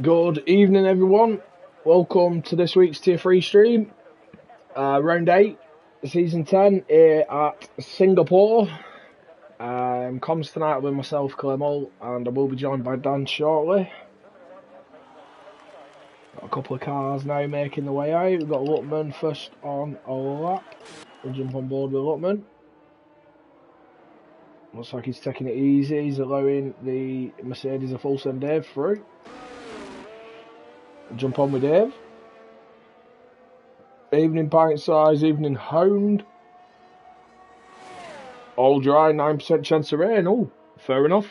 Good evening, everyone. Welcome to this week's Tier 3 stream. Round 8, Season 10 here at Singapore. Comms tonight with myself, Clemo, and I will be joined by Dan shortly. Got a couple of cars now making the way out. We've got Lutman first on a lap. We'll jump on board with Lutman. Looks like he's taking it easy. He's allowing the Mercedes a full send Dave through. Jump on with Dave. Evening pint size, evening hound. All dry, 9% chance of rain. Oh, fair enough.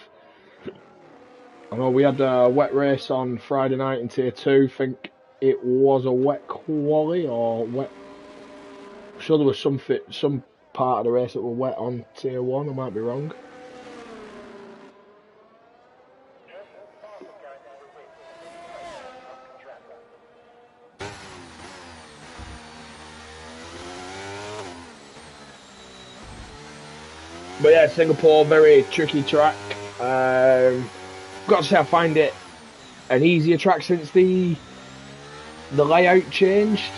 I know we had a wet race on Friday night in Tier 2. I think it was a wet quali or wet. I'm sure there was some part of the race that were wet on Tier 1. I might be wrong. But yeah, Singapore, very tricky track. Got to say I find it an easier track since the layout changed.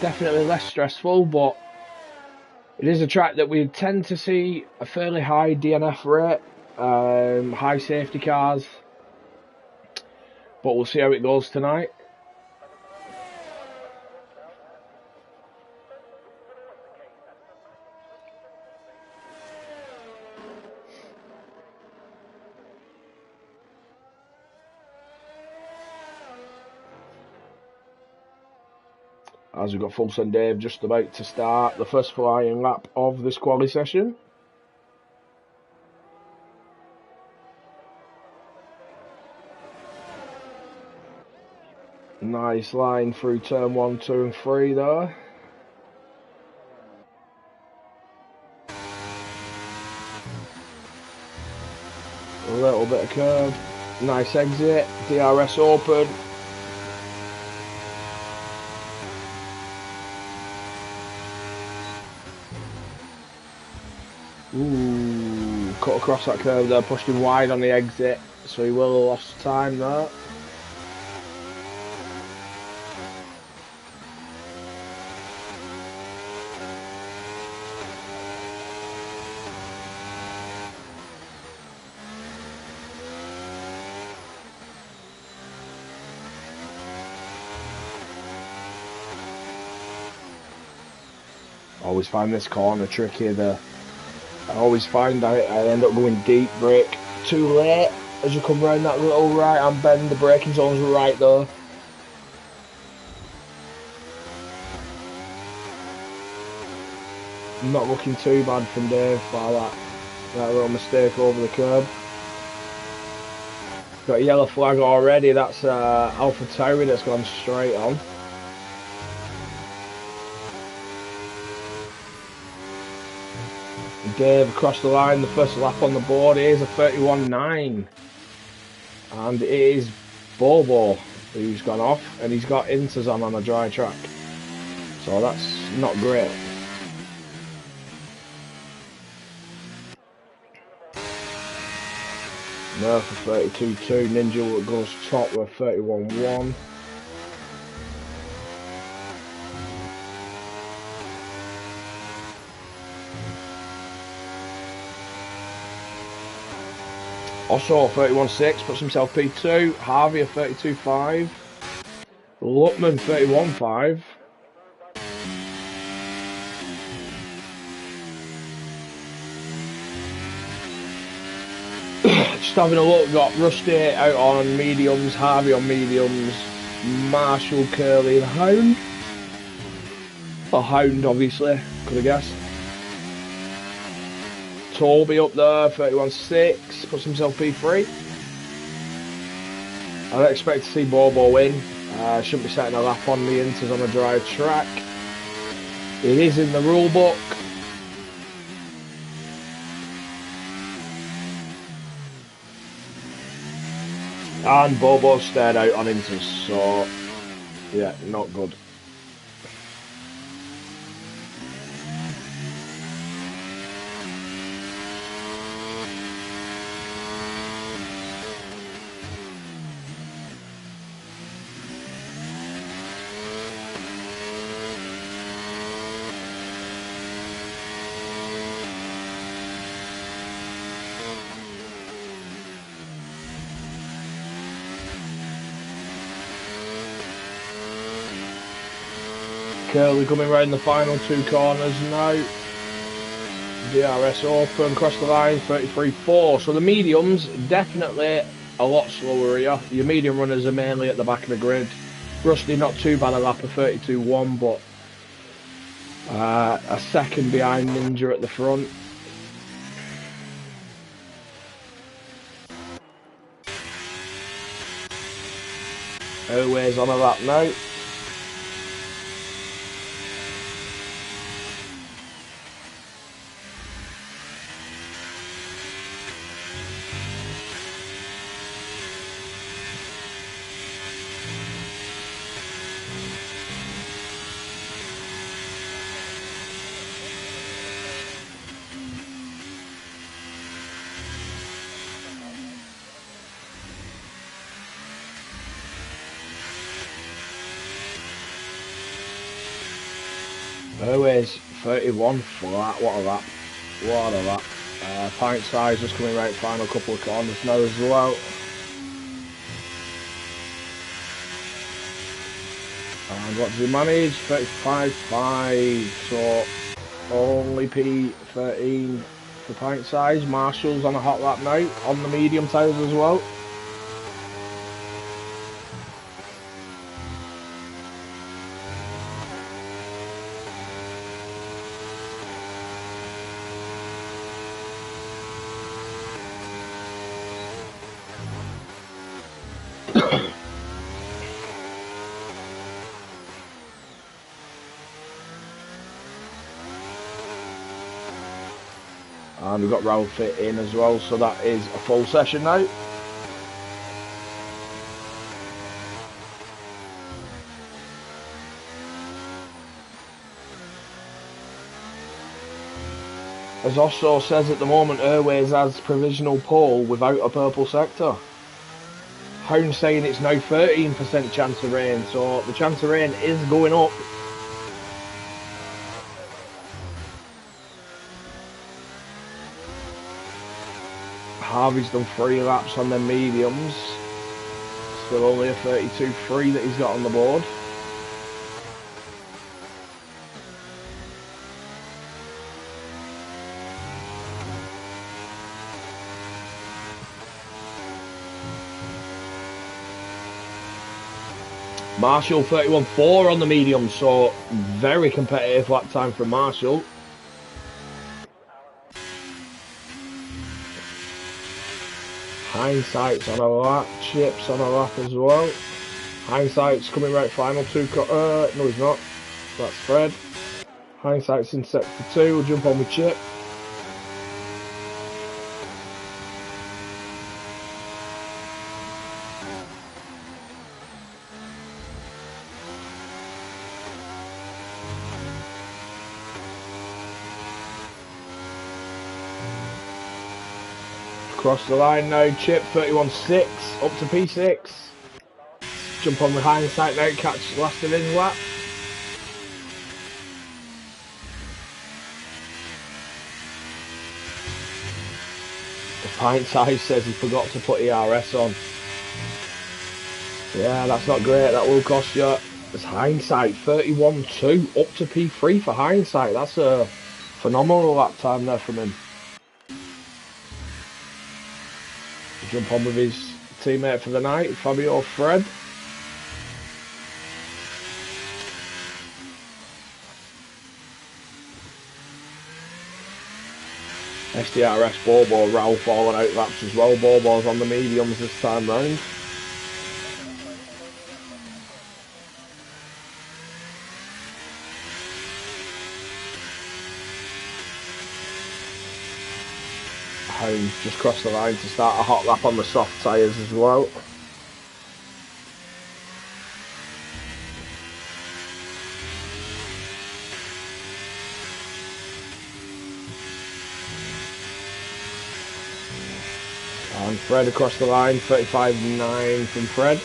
Definitely less stressful, but it is a track that we tend to see a fairly high DNF rate, high safety cars. But we'll see how it goes tonight. As we've got full send Dave just about to start the first flying lap of this quali session. Nice line through turn 1, 2 and 3 there. A little bit of curve. Nice exit. DRS open. Ooh, cut across that curve there, pushed him wide on the exit, so he will have lost time there. Always find this corner tricky. I always find I end up going deep brake too late as you come round that little right hand bend. The braking zone's right there. Not looking too bad from Dave by that little mistake over the curb. Got a yellow flag already. That's Alpha Tauri that's gone straight on. Dave across the line, the first lap on the board is a 31.9, and it is Bobo who's gone off, and he's got Inters on a dry track, so that's not great. Nerf for 32.2, Ninja goes top with 31.1. Also 31.6 puts himself P2, Harvey a 32.5, Lutman 31.5. Just having a look, got Rusty out on mediums, Harvey on mediums, Marshall, Curly and Hound. Or Hound obviously, could have guessed. Toby up there, 31.6, puts himself P3. I'd expect to see Bobo win. Shouldn't be setting a lap on the Inters on a dry track. It is in the rule book. And Bobo stared out on Inters, so yeah, not good. Curly coming round the final two corners now. DRS open, cross the line, 33.4. So the mediums, definitely a lot slower here. Your medium runners are mainly at the back of the grid. Rusty, not too bad a lap of 32.1, but a second behind Ninja at the front. Airways on a lap now. Airways 31 flat, what a lap. What a lap. Pint size just coming right final couple of corners now as well. And what does he manage? 35.5, so only P13 for pint size. Marshall's on a hot lap now, on the medium tyres as well. And we've got Ralph Fit in as well, so that is a full session now. As also says at the moment, Airways has provisional pole without a purple sector. Hound saying it's now 13% chance of rain, so the chance of rain is going up. Harvey's done 3 laps on their mediums. Still only a 32.3 that he's got on the board. Marshall 31.4 on the medium, so very competitive lap time from Marshall. Hindsight's on a lap, Chip's on a lap as well. Hindsight's coming right final two, no he's not, that's Fred. Hindsight's in sector 2, we'll jump on with Chip. Cross the line now, Chip 31.6 up to P6. Jump on with Hindsight now, catch last of his lap. The pint size says he forgot to put ERS on. Yeah, that's not great, that will cost you. It's Hindsight 31.2 up to P3 for Hindsight. That's a phenomenal lap time there from him. Jump on with his teammate for the night, Fabio Fred. SDRS, Bobo, Ralph all on out laps as well. Bobo's on the mediums this time round. Hound just crossed the line to start a hot lap on the soft tyres as well. And Fred across the line, 35.9 from Fred.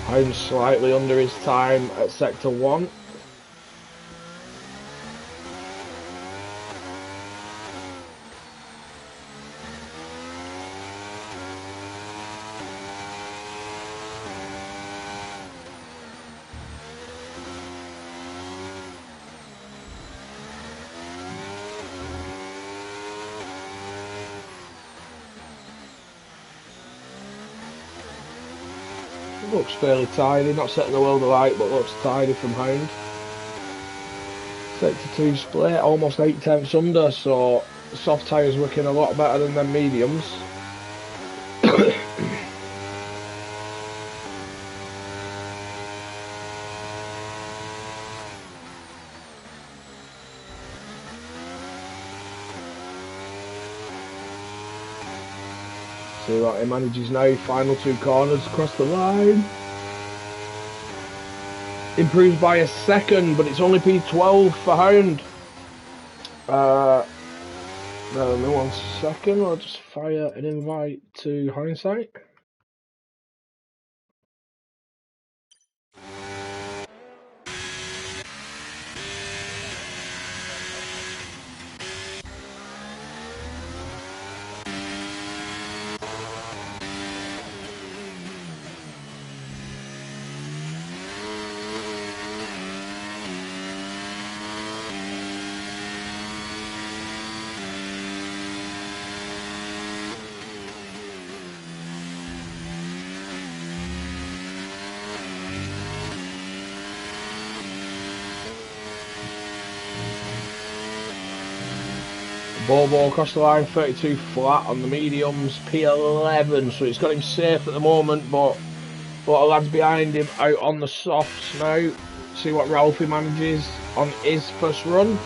Hound slightly under his time at sector 1. Looks fairly tidy, not setting the world alight, but looks tidy from Hound. Sector 2 split, almost 8/10 under, so soft tyres working a lot better than them mediums. See what he manages now, final 2 corners across the line. Improves by a second, but it's only P12 for Hound. Bear with me 1 second, I'll just fire an invite to Hindsight. Bobo across the line, 32 flat on the mediums, P11, so it's got him safe at the moment, but a lot of lads behind him out on the softs now. See what Ralphie manages on his first run.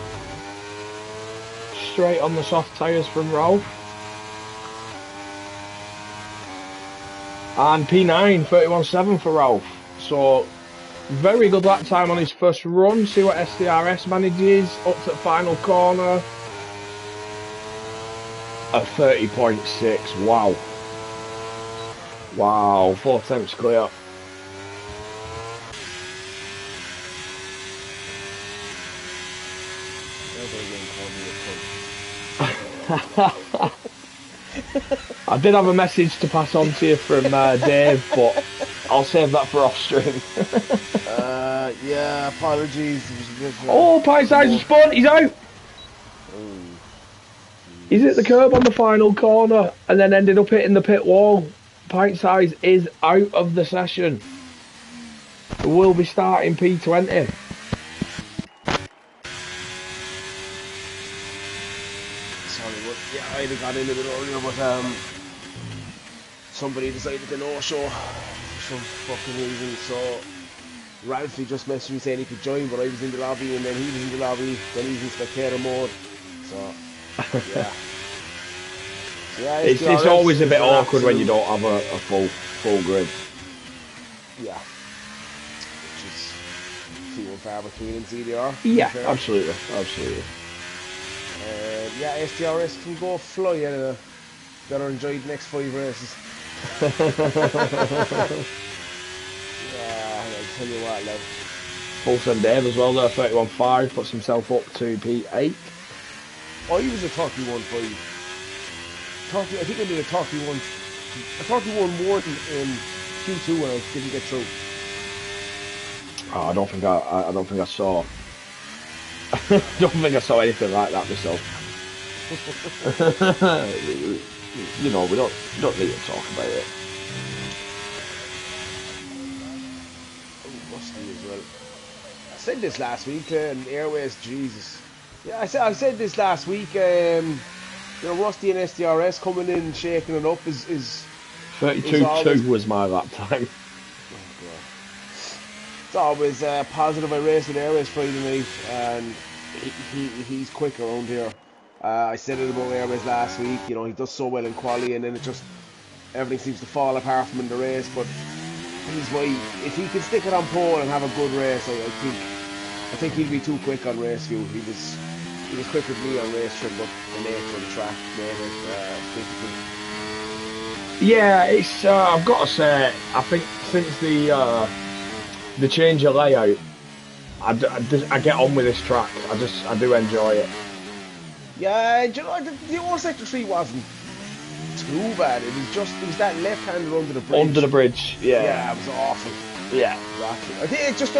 Straight on the soft tyres from Ralph. And P9, 31.7 for Ralph. So, very good lap time on his first run. See what SDRS manages up to the final corner. A 30.6, wow. Wow, 4 attempts clear. I did have a message to pass on to you from Dave, but I'll save that for off stream. Yeah, apologies. Oh, Pint Size has spun, he's out! He's hit the curb on the final corner and then ended up hitting the pit wall. Pint Size is out of the session. We'll be starting P20. Sorry, but yeah, I'd have got in a bit earlier, but somebody decided to no-show for some fucking reason, so Ralphie just messaged me saying he could join, but I was in the lobby, and then he was in the lobby, then he was in spectator mode, so yeah. Yeah, it's always a bit awkward when you don't have a full grid. Yeah. Which is few and far between in CDR. Yeah, absolutely. Absolutely. Yeah, SDRS can go fly and better enjoy the next 5 races. Yeah, I'll tell you what, love. Fulton Dave as well there, 31.5, puts himself up to P8. Oh, he was a 31.5. I think I did a 31 more in Q2 when I didn't get through. Oh, I don't think I saw. I don't think I saw anything like that myself. You know, we don't need to talk about it. Oh, musty as well. I said this last week, and Airways, Jesus. Yeah, I said this last week. You know, Rusty and SDRS coming in, shaking it up is always. 32.2 was my lap time. Oh God. It's always positive. I raced with Airways Friday night, and he's quick around here. I said it about Airways last week. You know, he does so well in quali, and then it just everything seems to fall apart from him in the race. But he's why if he can stick it on pole and have a good race, I think he'll be too quick on race view. He was quicker than me on race trip, but the nature of the track made it difficult. Yeah, it's. I've got to say, I think since the change of layout, I get on with this track. I do enjoy it. Yeah, do you know, the old Sector 3 wasn't too bad. It was that left-hander under the bridge. Under the bridge, yeah. Yeah, it was awful. Yeah. Exactly. I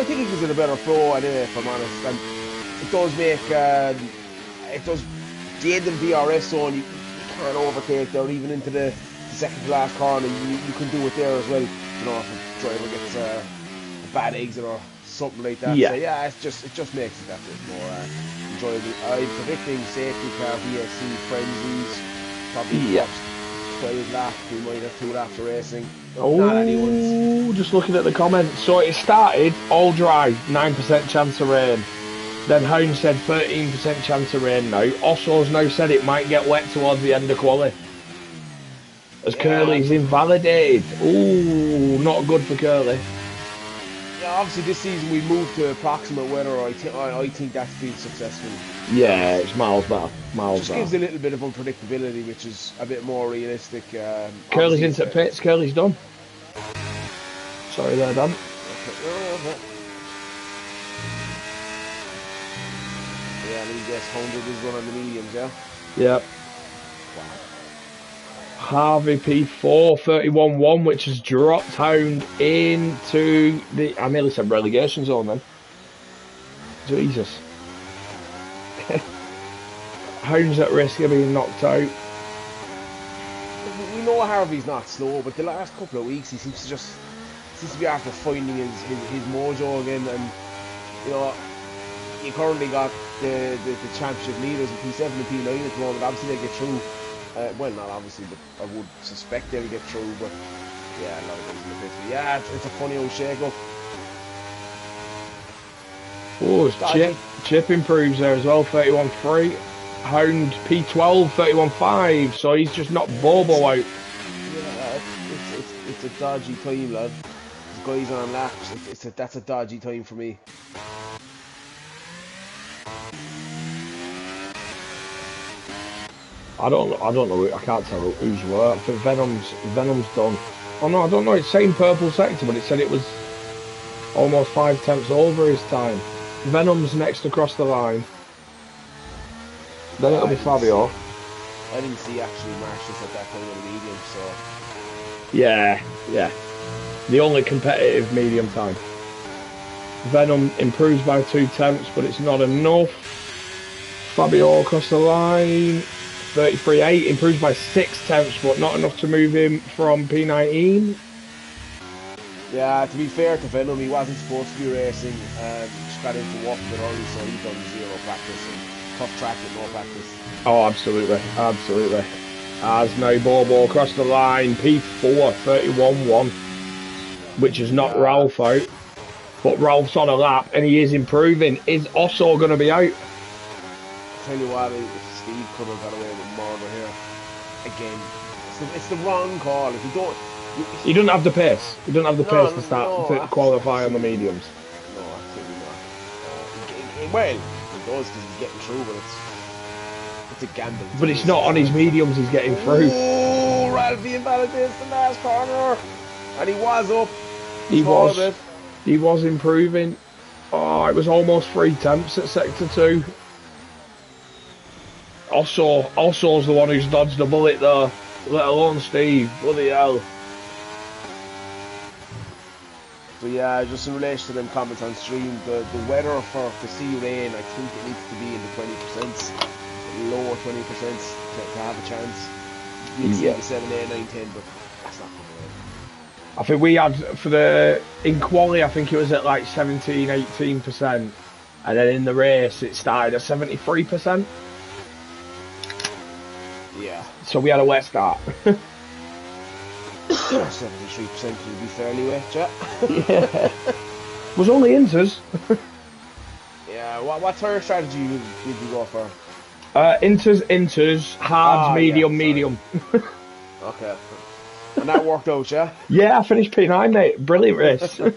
think he was in a better flow anyway, if I'm honest. And it does make it does the end of the DRS zone. You can't overtake there, even into the second to last corner. You can do it there as well. You know, if a driver gets a bad exit or something like that. Yeah. So yeah, it just makes it that bit more enjoyable. I'm predicting safety car, VSC, frenzies, probably first 12 laps. We might have 2 laps of racing. Not anyone's. Just looking at the comments. So it started all dry, 9% chance of rain. Then Hound said 13% chance of rain now. Osso's now said it might get wet towards the end of quali. As Curly's invalidated. Ooh, not good for Curly. Yeah, obviously this season we moved to approximate weather. I think that's been successful. Yeah, it's miles better. Just gives a little bit of unpredictability, which is a bit more realistic. Curly's into pits. Curly's done. Sorry there, Dan. Okay. Yeah, let me guess, 100 is run on the mediums, yeah? Yep. Wow. Harvey P4 31-1, which has dropped Hound into the. I nearly said relegation zone then. Jesus. Hound's at risk of being knocked out. We know Harvey's not slow, but the last couple of weeks he seems to be after finding his mojo again, and you know, you currently got the championship leaders in P7 and P9 at the moment. Obviously they get through. Well, not obviously, but I would suspect they'll get through. But yeah, a lot of guys in the pits. But yeah, it's a funny old shake-up. Oh, Chip improves there as well, 31-3. Hound P12, 31-5. So he's just knocked Bobo out. Yeah, it's a dodgy time, lad. The guys on laps. That's a dodgy time for me. I don't know. I can't tell who's where. I think Venom's done. Oh no, I don't know. It's same purple sector, but it said it was almost 5 tenths over his time. Venom's next across the line. Then it'll be Fabio. I didn't see actually Marshall's at that point on the medium, so. Yeah. The only competitive medium time. Venom improves by 2 tenths, but it's not enough. Fabio across the line. 33.8 improves by 6 tenths, but not enough to move him from P19. Yeah, to be fair to Venom, he wasn't supposed to be racing. Just got into walking it early, so he's done 0 practice. And tough track with no practice. Oh, absolutely. As now Bobo across the line, P4, 31-1, which has knocked Ralph out. But Ralph's on a lap, and he is improving. Is Osso going to be out? I'll tell you what, Steve could have got away with murder here. Again, it's the wrong call. If you don't... He doesn't have the pace. He doesn't have the pace to start to qualify on the mediums. No, absolutely not. Well, he does because he's getting through, but it's a gamble. But it's not on his mediums he's getting through. Oh, Ralphie invalidates the last corner. And he was up. He was improving. Oh, it was almost 3 tenths at sector 2. Osso's the one who's dodged the bullet there, let alone Steve. Bloody hell. So yeah, just in relation to them comments on stream, the weather for to see rain, I think it needs to be in the 20%, lower 20% to have a chance. You'd see the 7, 8, 9, 10, but that's not good rain. I think we had, in quali, I think it was at like 17, 18%. and then in the race it started at 73%. Yeah. So we had a wet start. 73% would be fairly wet, yeah. Yeah. Was only inters. Yeah, what tire strategy did you go for? Inters, hards, Yeah, medium, sorry. medium. Okay. And that worked out, yeah? Yeah, I finished P9, mate. Brilliant race. From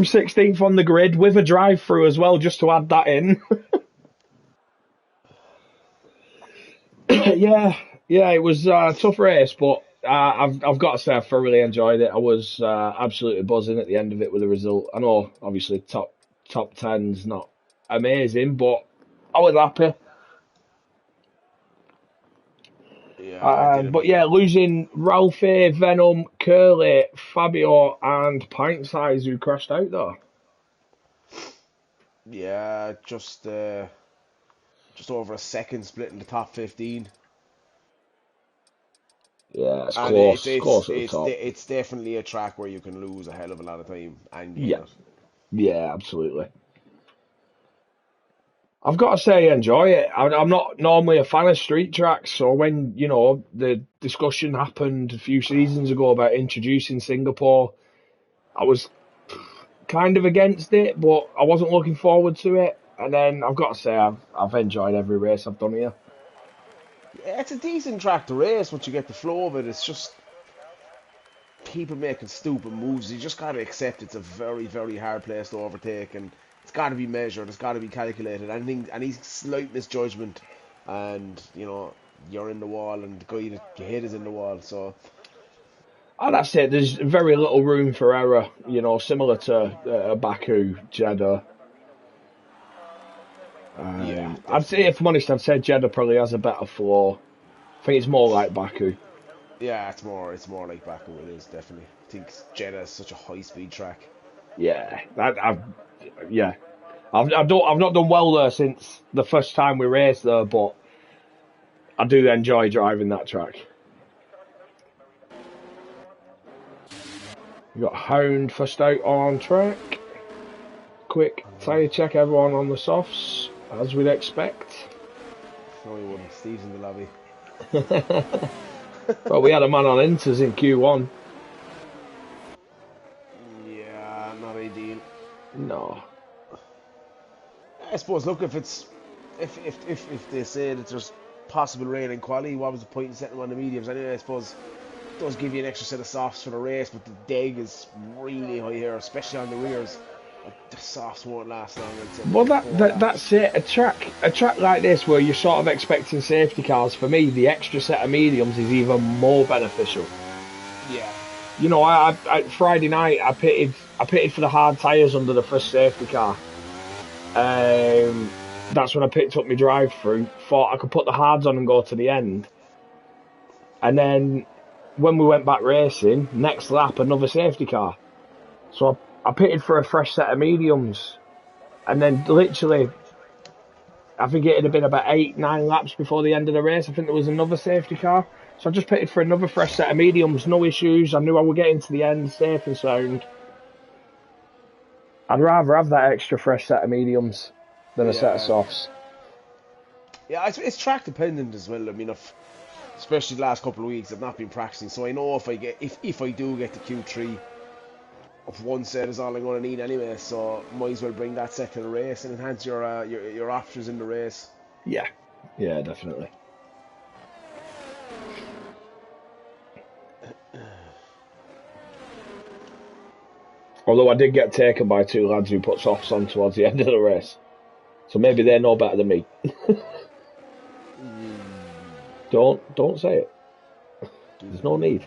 16th on the grid with a drive-through as well, just to add that in. yeah, it was a tough race, but I've got to say I thoroughly enjoyed it. I was absolutely buzzing at the end of it with the result. I know, obviously, top ten's not amazing, but I was happy. Yeah, I did. But yeah, losing Ralphie, Venom, Curly, Fabio, and Pint Size who crashed out though. Yeah, just over a second split in the top 15. Yeah, it's And close at the top. it's definitely a track where you can lose a hell of a lot of time and gain Yeah, it. yeah, absolutely. I've got to say, I enjoy it. I'm not normally a fan of street tracks, so when the discussion happened a few seasons ago about introducing Singapore, I was kind of against it, but I wasn't looking forward to it. And then I've got to say, I've enjoyed every race I've done here. Yeah, it's a decent track to race once you get the flow of it. It's just people making stupid moves. You just got to accept it's a very, very hard place to overtake, and it's got to be measured. It's got to be calculated. Any slight misjudgment, and you're in the wall, and the guy that you hit is in the wall. So And that's it. There's very little room for error, similar to Baku, Jeddah. yeah, I'd say, if I'm honest, I'd say Jeddah probably has a better flow. I think it's more like Baku. yeah, it's more like Baku. It is definitely. I think Jeddah is such a high speed track. Yeah, yeah. I've not done well there since the first time we raced there, but I do enjoy driving that track. We got Hound first out on track. Quick tyre check, everyone on the softs, as we'd expect. No, he wouldn't. Steve's in the lobby. Well, we had a man on inters in Q1. Yeah, not ideal. No. I suppose. Look, if they say that there's possible rain and quality, what was the point in setting them on the mediums? Anyway, I suppose it does give you an extra set of softs for the race, but the deg is really high here, especially on the rears. The softs won't last long until Well, like that's it. A track like this where you're sort of expecting safety cars. For me, the extra set of mediums is even more beneficial. Yeah. I Friday night I pitted for the hard tyres under the first safety car. That's when I picked up my drive-through. Thought I could put the hards on and go to the end. And then when we went back racing, next lap another safety car. So I pitted for a fresh set of mediums, and then literally, I think it had been about 8-9 laps before the end of the race. I think there was another safety car, so I just pitted for another fresh set of mediums. No issues. I knew I would get into the end safe and sound. I'd rather have that extra fresh set of mediums than a set of softs. Yeah, it's track dependent as well. I mean, especially the last couple of weeks, I've not been practicing, so I know if I do get to Q3. Of one set is all I'm going to need anyway, so might as well bring that set to the race and enhance your options in the race. Yeah, definitely. Although I did get taken by two lads who put softs on towards the end of the race, so maybe they're no better than me. Don't say it. There's no need.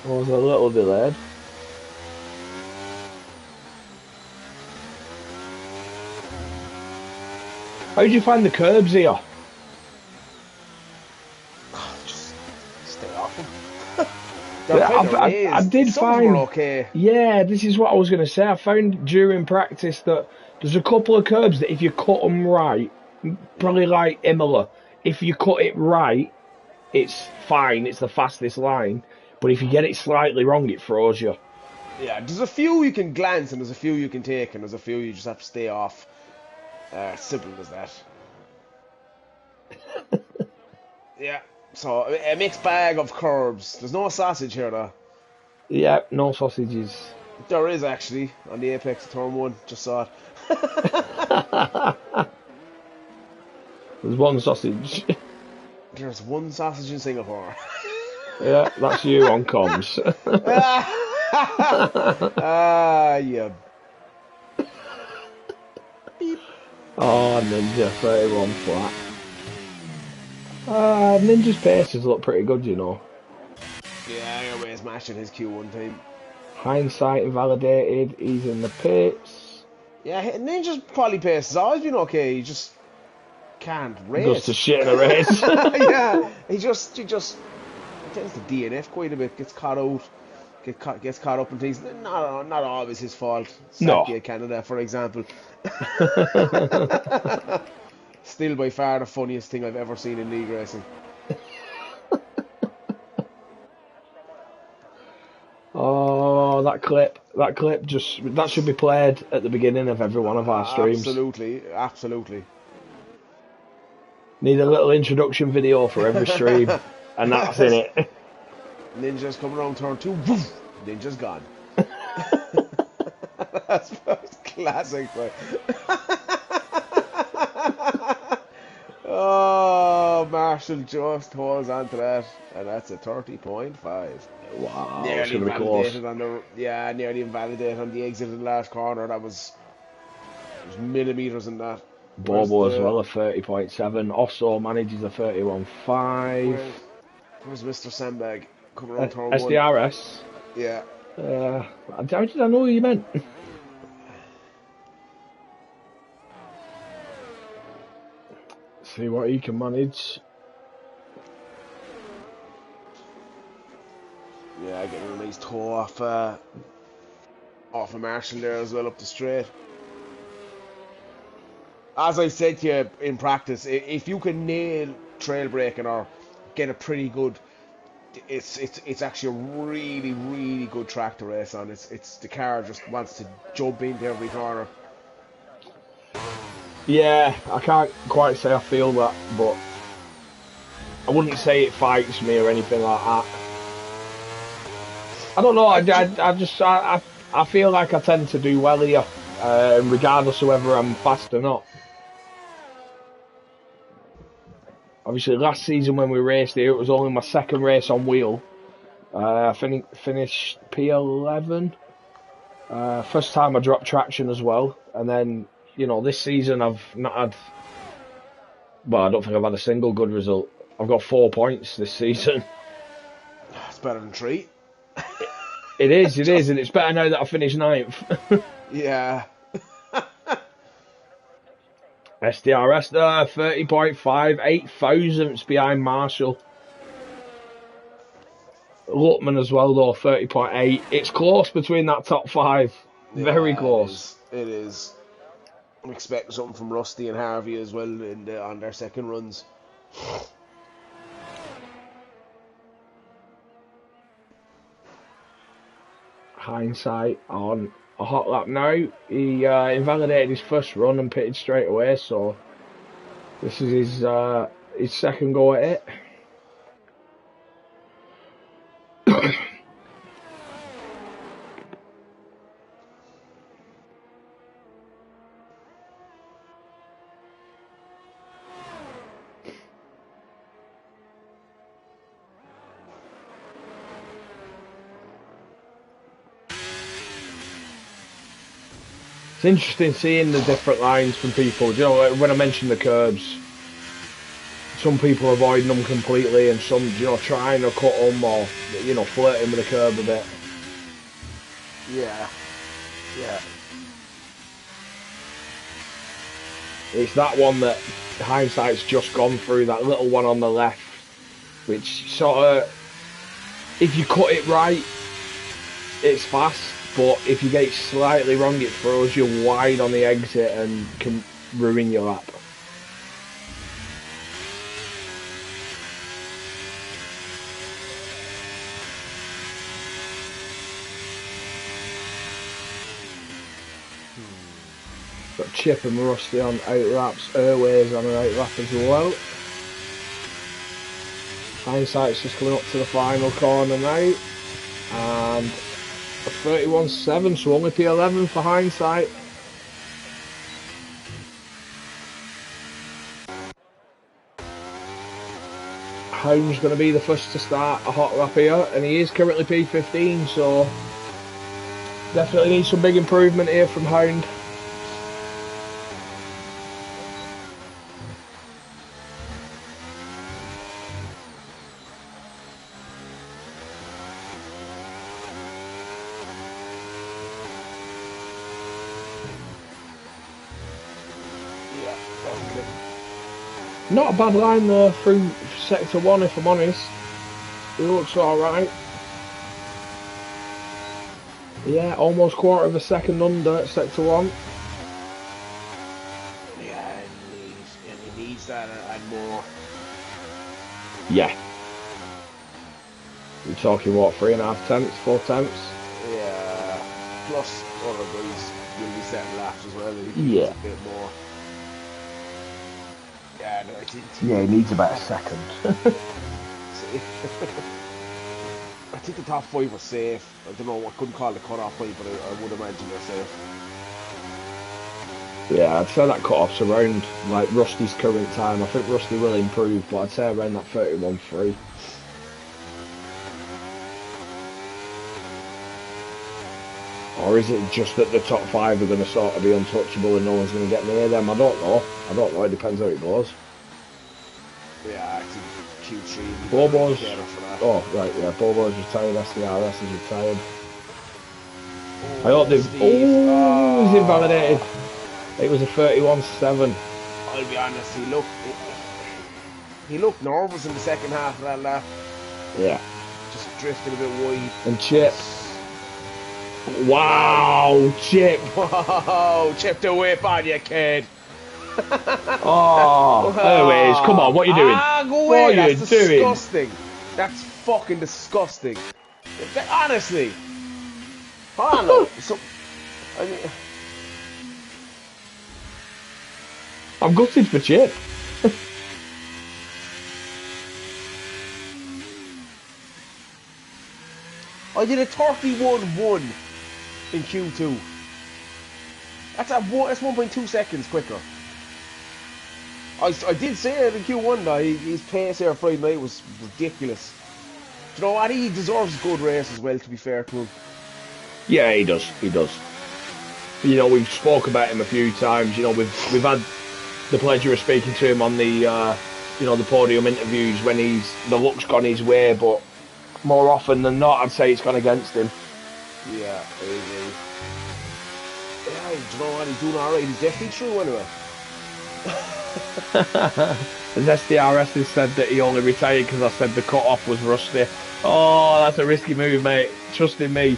I was a little delayed. How did you find the curbs here? Just stay off them. I did find. Okay. Yeah, this is what I was going to say. I found during practice that there's a couple of curbs that if you cut them right, Probably like Imola. If you cut it right, it's fine. It's the fastest line. But if you get it slightly wrong, it throws you. Yeah, there's a few you can glance, and there's a few you can take, and there's a few you just have to stay off. Simple as that. Yeah. So a mixed bag of curbs. There's no sausage here, though. Yeah, no sausages. There is actually on the apex of turn 1. Just saw it. There's one sausage. There's one sausage in Singapore. Yeah, that's you on comms. Yeah. Beep. Oh, Ninja 31 flat. Ninja's paces look pretty good, you know. Yeah, I was smashing his Q1 time. Hindsight invalidated. He's in the pits. Yeah, Ninja's quality pace has always been okay. He just can't race. Goes to shit in a race. Yeah, he just tends to DNF quite a bit. Gets caught out. Gets caught up in things. Not always his fault. No. Canada, for example. Still by far the funniest thing I've ever seen in league racing. Oh, that clip that should be played at the beginning of every one of our streams. Absolutely. Need a little introduction video for every stream, and that's in it. Ninja's coming around turn 2. Woof, Ninja's gone. That's classic, right? Oh, Marshall just holds on to that, and that's a 30.5. Wow, Nearly it's close. nearly invalidated on the exit in the last corner. There's millimeters in that. Bobo as well, a 30.7. Also manages a 31.5. Where's Mr. Sandbag? Coming around turn 1. CDR S. Yeah. How did I know what you meant? See what he can manage. Yeah, getting a nice toe off of Marshall there as well up the straight. As I said to you in practice, if you can nail trail braking or get a pretty good, it's actually a really, really good track to race on. It's the car just wants to jump into every corner. Yeah, I can't quite say I feel that, but I wouldn't say it fights me or anything like that. I don't know. I feel like I tend to do well here, regardless of whether I'm fast or not. Obviously, last season when we raced here, it was only my second race on wheel. I finished P11. First time I dropped traction as well, and then this season I've not had. Well, I don't think I've had a single good result. I've got 4 points this season. It's better than 3. It is, and it's better now that I finished 9th. Yeah. SDRS there, 30.5, 8 thousandths behind Marshall. Lutman as well though, 30.8. It's close between that top 5. Very close. It is. I'm expecting something from Rusty and Harvey as well on their second runs. Hindsight on a hot lap now. He invalidated his first run and pitted straight away, so this is his second go at it. It's interesting seeing the different lines from people. Do you know, when I mentioned the curbs, some people avoiding them completely, and some, trying to cut them or, flirting with the curb a bit. Yeah. It's that one that hindsight's just gone through, that little one on the left, which sort of, if you cut it right, it's fast. But if you get it slightly wrong, it throws you wide on the exit and can ruin your lap. Chip and Rusty on 8 laps, Airways on an 8 lap as well. Hindsight's just coming up to the final corner now, and a 31.7, so only P11 for Hindsight. Hound's going to be the first to start a hot lap here, and he is currently P15, so definitely needs some big improvement here from Hound. Not a bad line though through sector 1, if I'm honest. It looks alright. Yeah, almost quarter of a second under at sector 1. Yeah, he needs that and more. Yeah. We're talking what, 3.5 tenths, 4 tenths? Yeah. Plus other guys will be setting laps as well. He Yeah. needs a bit more. Yeah, no, Yeah, he needs about a second. I think the top 5 are safe. I don't know, I couldn't call the cut-off point, but I would imagine they're safe. Yeah, I'd say that cut-off's around like Rusty's current time. I think Rusty will improve, but I'd say around that 31.3. Or is it just that the top 5 are going to sort of be untouchable and no one's going to get near them? I don't know. It depends how it goes. Yeah, actually, Q3. Bobo's. Oh, right, yeah. Bobo's retired. CDR S is retired. I thought they've. Oh, he's invalidated. It was a 31.7. I'll be honest, he looked nervous in the second half of that lap. Yeah. Just drifted a bit wide. And Chip. Wow, Chip. Whoa, Chip the whip on you, kid. Oh, anyways, come on, what are you doing? Go away, what are you that's doing? Disgusting. That's fucking disgusting. Honestly. Hold on, so, I'm gutted for Chip. I did a 31.1 in Q2. That's 1.2 seconds quicker. I did say it in Q1 though, his pace here Friday night was ridiculous. Do you know what? He deserves a good race as well, to be fair to him. Yeah, he does. You know, we've spoke about him a few times. You know, we've had the pleasure of speaking to him on the the podium interviews when the luck's gone his way, but more often than not, I'd say it's gone against him. Yeah, I agree. Yeah, do you know what? He's doing alright. He's definitely true anyway. As SDRS has said that he only retired because I said the cut-off was rusty. Oh, that's a risky move, mate. Trust in me.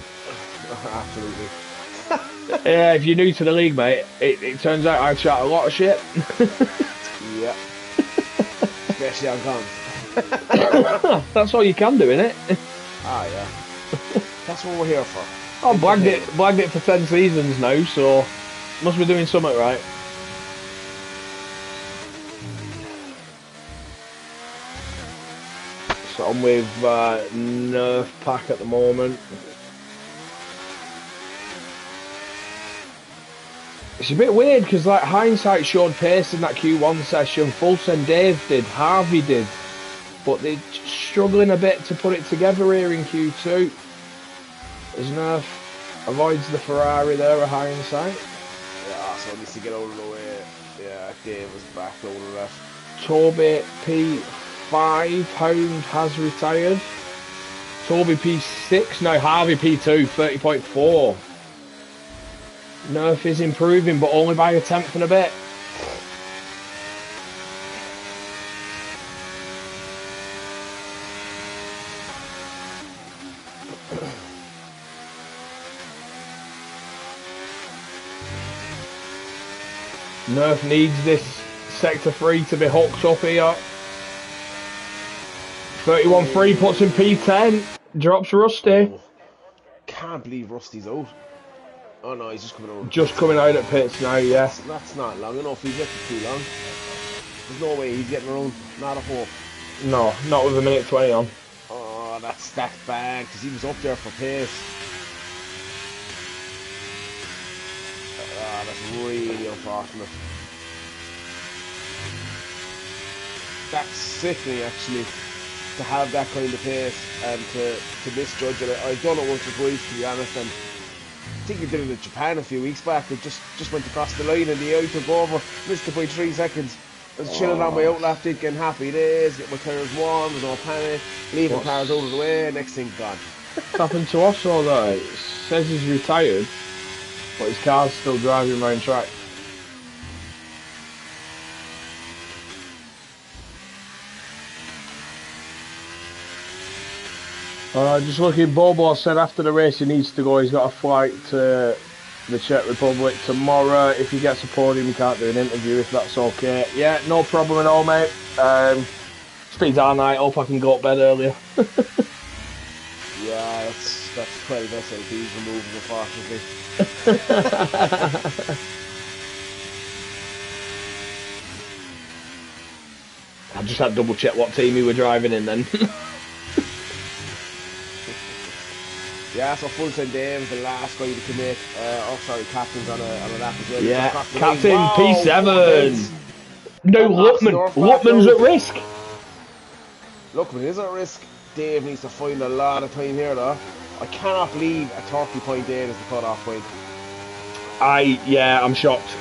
Absolutely. Yeah, if you're new to the league, mate, it turns out I chat a lot of shit. Yeah. Especially on comms. That's all you can do, innit? Ah, yeah. That's what we're here for. I've blagged it for 10 seasons now, so must be doing something right. So I'm with Nerf Pack at the moment. It's a bit weird because like Hindsight showed pace in that Q1 session, Fulton Dave did, Harvey did, but they're struggling a bit to put it together here in Q2. As Nerf avoids the Ferrari there at Hindsight. Yeah, so he needs to get out of the way. Yeah, Dave was back over the left. Toby P5, Hound has retired. Toby P6, now Harvey P2, 30.4. Nerf is improving, but only by a tenth and a bit. Nerf needs this sector 3 to be hooked up here. 31.3 puts in P10, drops Rusty. Oh, can't believe Rusty's out. Oh no, he's just coming over. Just coming out at pits now, yeah. That's not long enough. He's left it too long. There's no way he's getting around. Not a hope. No, not with a minute 20 on. Oh, that's bad because he was up there for pace. Ah, that's really unfortunate. That's sickening actually to have that kind of pace and to misjudge it. I've done it once or twice to be honest, and I think we did it in Japan a few weeks back. It just went across the line and the out took over, missed it by 3 seconds. I was chilling on my outlap thinking happy days, get my tyres warm, there's no panic, leaving cars out of the way, next thing gone. It's happened to us all though. It says he's retired, but his car's still driving around track. Just looking, Bobo said after the race he needs to go. He's got a flight to the Czech Republic tomorrow. If he gets a podium, he can't do an interview if that's okay. Yeah, no problem at all, mate. Speed's our night. Hope I can go to bed earlier. Yeah, that's 12 SLPs removed, unfortunately. I just had to double check what team he were driving in then. Yeah, so Full Send Dave, the last guy to commit. Captain's on a lap as well. Yeah, Captain wow, P7. No, Luckman's at risk. Luckman is at risk. Dave needs to find a lot of time here though. I cannot believe a 30.8 is the cut-off point. I'm shocked.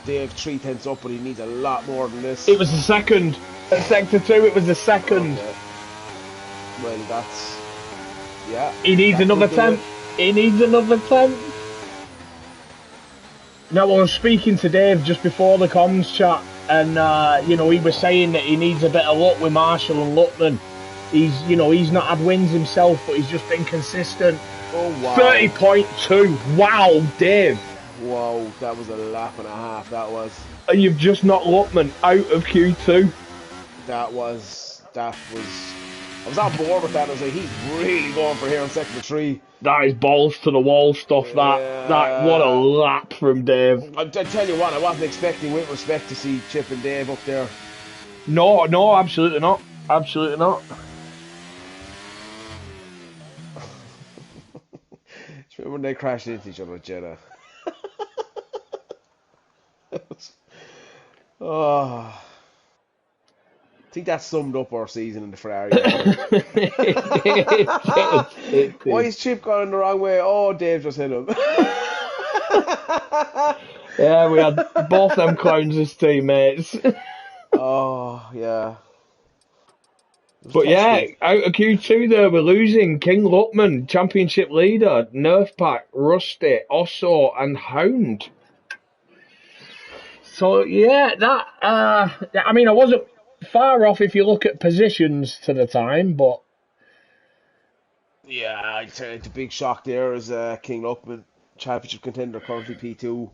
Dave 3/10 up, but he needs a lot more than this. It was the second. At sector 2, it was the second. Okay. Well, that's... Yeah. He needs another 10th. He needs another 10th. Now, I was speaking to Dave just before the comms chat, and he was saying that he needs a bit of luck with Marshall and Luckman. He's not had wins himself, but he's just been consistent. Oh wow. 30.2. Wow, Dave. Wow, that was a lap and a half. That was. And you've just knocked Luckman out of Q2. That was. I was on board with that. I was like, he's really going for here in sector 3. That is balls to the wall stuff. That what a lap from Dave. I tell you what, I wasn't expecting, with respect, to see Chip and Dave up there. No, absolutely not. Absolutely not. Do you remember when they crashed into each other at Jeddah? Oh. I think that summed up our season in the Ferrari. Why is Chip going the wrong way? Oh, Dave just hit him. Yeah, we had both them clowns as teammates. Oh, yeah. But yeah, out of Q2 there, we're losing King Luckman, championship leader, Nerf Pack, Rusty, Osso, and Hound. So yeah, I wasn't far off if you look at positions to the time, but yeah, I'd say the big shock there is King Luckman, championship contender, currently P2,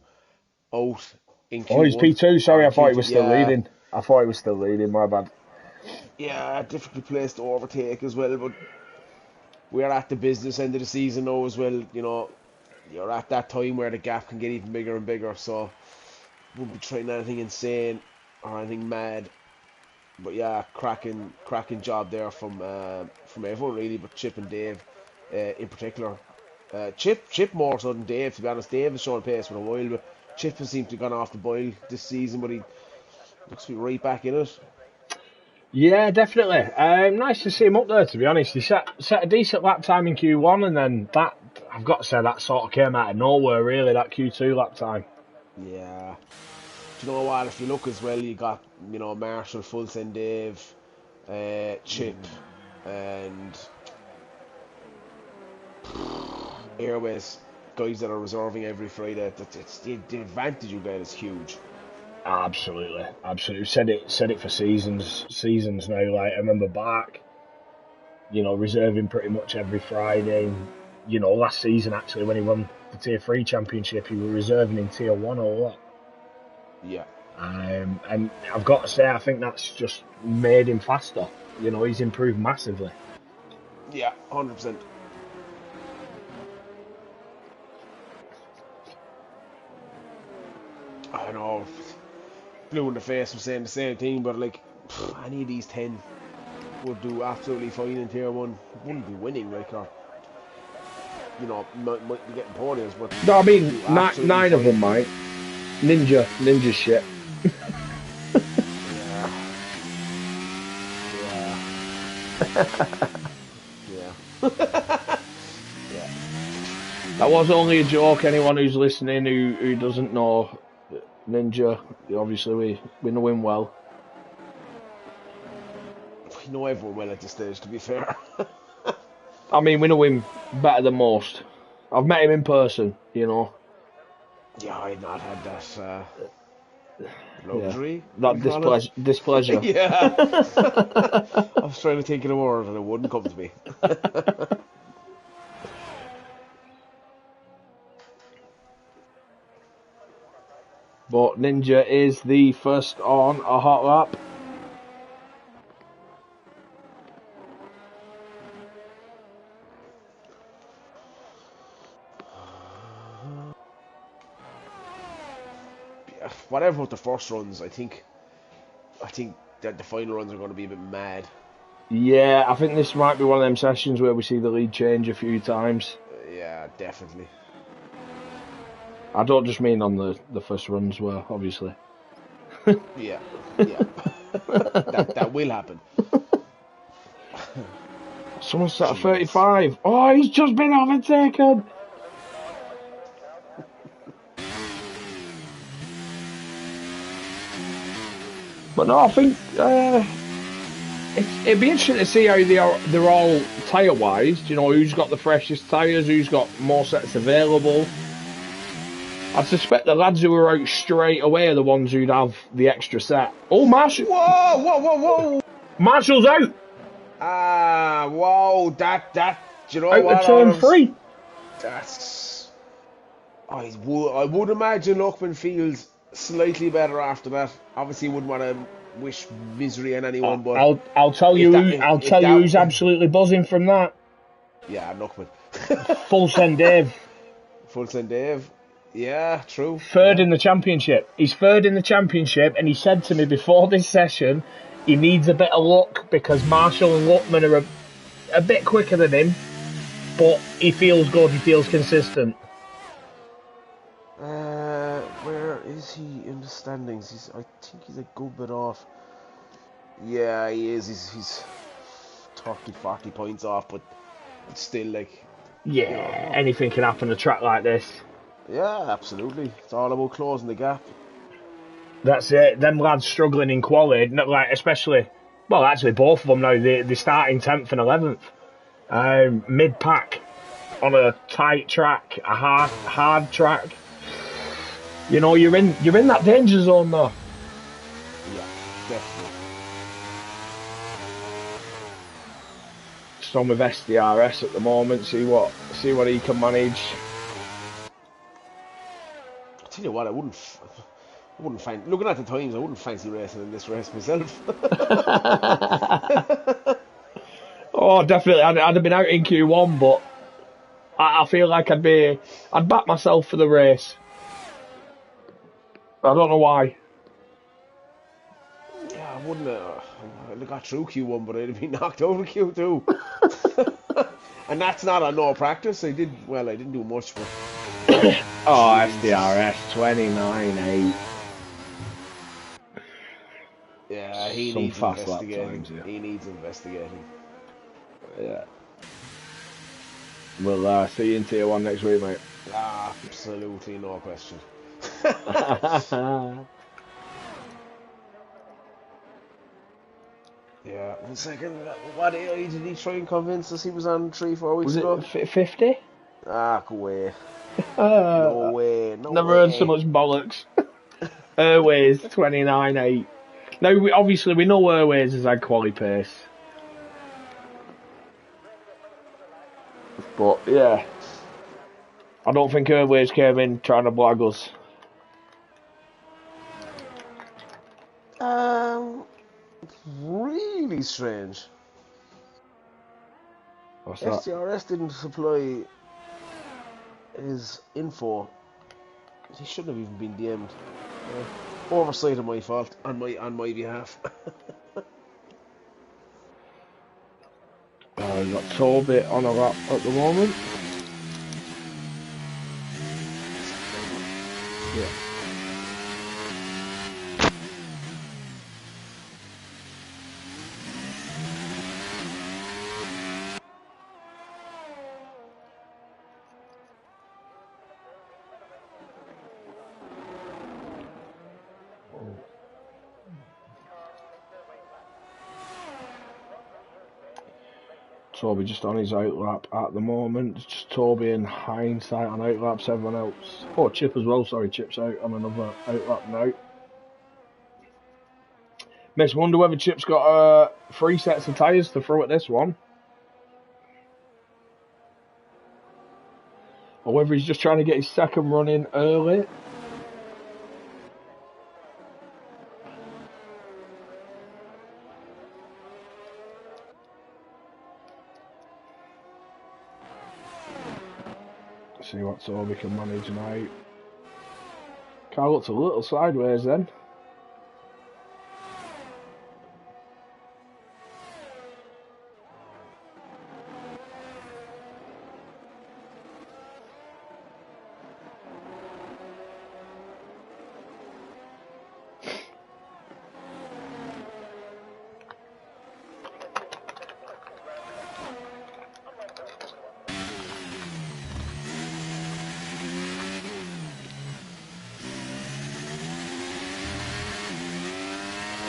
out in Q1. Oh, he's P2. Sorry, I thought he was still leading. My bad. Yeah, difficult place to overtake as well, but we're at the business end of the season now as well. You're at that time where the gap can get even bigger and bigger, so wouldn't be trying anything insane or anything mad. But yeah, cracking job there from everyone really, but Chip and Dave in particular. Chip more so than Dave, to be honest. Dave has shown pace for a while, but Chip has seemed to have gone off the boil this season, but he looks to be right back in it. Yeah, definitely. Nice to see him up there, to be honest. He set a decent lap time in Q1, and then that, I've got to say, that sort of came out of nowhere, really, that Q2 lap time. Yeah. Do you know what? If you look as well, you got, Marshall, Full Send Dave, Chip, and Airways, guys that are reserving every Friday. The advantage you get is huge. Absolutely. Said it for seasons now. Like, I remember back, reserving pretty much every Friday. Last season actually, when he won the Tier 3 championship, he was reserving in Tier 1 or what. Yeah. And I've got to say, I think that's just made him faster. He's improved massively. Yeah, 100%. I know, blue in the face for saying the same thing, but like, any of these 10 would do absolutely fine in Tier 1. Wouldn't be winning, like, or, you know, might be getting podiums, but No, I mean, do absolutely nine of them fine. might. Ninja shit. Yeah. Yeah. Yeah. That was only a joke. Anyone who's listening who doesn't know Ninja, obviously we know him well. We know everyone well at this stage, to be fair. I mean, we know him better than most. I've met him in person, you know. Yeah, I'd not had that Yeah, luxury, that we call it. displeasure. Yeah. I was trying to think of the word and it wouldn't come to me. But Ninja is the first on a hot lap. Yeah, whatever with the first runs, I think that the final runs are going to be a bit mad. Yeah, I think this might be one of them sessions where we see the lead change a few times. Yeah, definitely. I don't just mean on the first runs, where obviously. Yeah, yeah. that will happen. Someone's at a Jeez. 35. Oh, he's just been overtaken. But no, I think it'd be interesting to see how they're all tyre wise. You know, who's got the freshest tyres, who's got more sets available. I suspect the lads who are out straight away are the ones who'd have the extra set. Oh, Marshall! Whoa! Marshall's out. Whoa! That. Do you know Out what? of turn 3. That's. I would imagine Lockman feels slightly better after that. Obviously, wouldn't want to wish misery on anyone, but I'll tell you who's if absolutely buzzing from that. yeah, Lockman. Full send Dave. Full send Dave. Yeah, true. Third Yeah. in the championship. He's third in the championship, and he said to me before this session, he needs a bit of luck because Marshall and Luckman are a bit quicker than him, but he feels good. He feels consistent. Where is he in the standings? I think he's a good bit off. Yeah, he is. He's 30, 40 points off, but it's still like, Yeah, you know. anything can happen on a track like this. Yeah, absolutely. It's all about closing the gap. That's it. Them lads struggling in quali, not like especially. Well, actually, both of them now. They start in 10th and 11th, mid pack on a tight track, a hard track. You know, you're in that danger zone though. Yeah, definitely. Just on with SDRS at the moment. See what he can manage. I tell you what, I wouldn't fancy. Looking at the times, I wouldn't fancy racing in this race myself. Oh, definitely. I'd have been out in Q1, but I feel like I'd back myself for the race. I don't know why. Yeah, I wouldn't. I got through Q1, but I'd have been knocked out of Q2. And that's not on no practice. I didn't do much, but. Oh, SDRS 29.8. Yeah, he Some needs fast lap investigating. times, yeah. He needs investigating. Yeah. We'll see you in Tier 1 next week, mate. Absolutely no question. Yeah, 1 second. What AI did he try and convince us he was on 3-4 weeks ago? Was it 50? Go away. No way. No Never way. heard so much bollocks. Airways 29.8. Now, obviously, we know Airways has had quality pace. But, yeah. I don't think Airways came in trying to blag us. Really strange. What's that? CDR S didn't supply his info. He shouldn't have even been DM'd. Oversight on my fault, on my behalf. We've got Toby on a lap at the moment. Yeah. Toby just on his outlap at the moment. It's just Toby and Hindsight on outlaps, everyone else. Oh, Chip as well, sorry, Chip's out on another outlap now. Makes me wonder whether Chip's got 3 sets of tyres to throw at this one. Or whether he's just trying to get his second run in early. See what Toby can manage now. Car looks a little sideways then.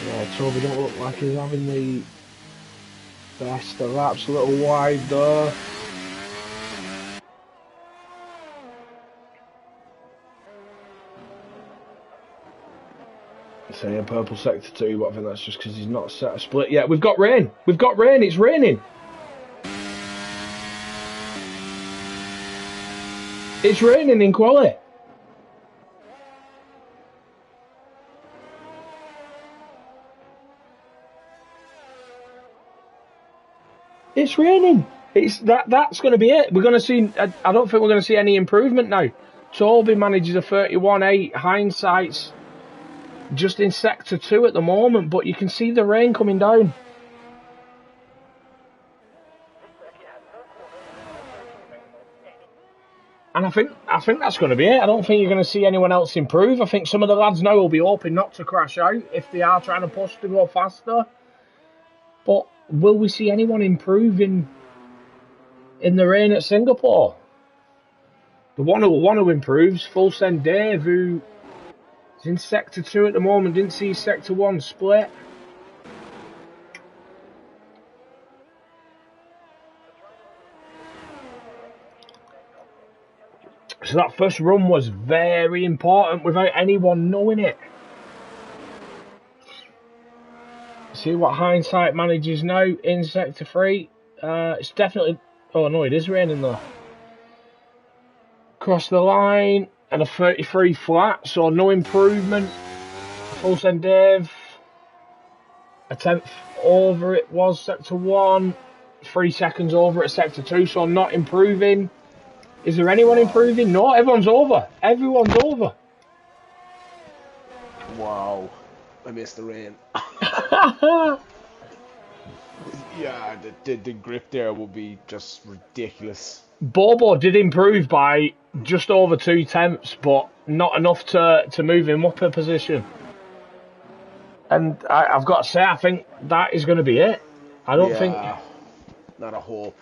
Yeah, Toby don't look like he's having the best of laps, a little wide though. Saying purple sector 2, but I think that's just because he's not set a split yet. We've got rain! We've got rain! It's raining! It's raining in quali! It's raining! That's going to be it. We're going to see. I don't think we're going to see any improvement now. Toby manages a 31.8. Hindsight's just in sector 2 at the moment, but you can see the rain coming down. And I think that's going to be it. I don't think you're going to see anyone else improve. I think some of the lads now will be hoping not to crash out if they are trying to push to go faster. But will we see anyone improve in the rain at Singapore? The one who improves, Full Send Dave, who is in sector 2 at the moment, didn't see sector 1 split. So that first run was very important without anyone knowing it. See what Hindsight manages now in sector 3. It's definitely... Oh no, it is raining though. Cross the line and a 33 flat, so no improvement. Full Send Dave. A 10th over it was sector 1. 3 seconds over at sector 2, so not improving. Is there anyone improving? No, everyone's over. Everyone's over. Wow. I missed the rain. Yeah, the grip there will be just ridiculous. Bobo did improve by just over 2 tenths, but not enough to move him up a position. And I've got to say, I think that is going to be it. I don't think... Not a hope.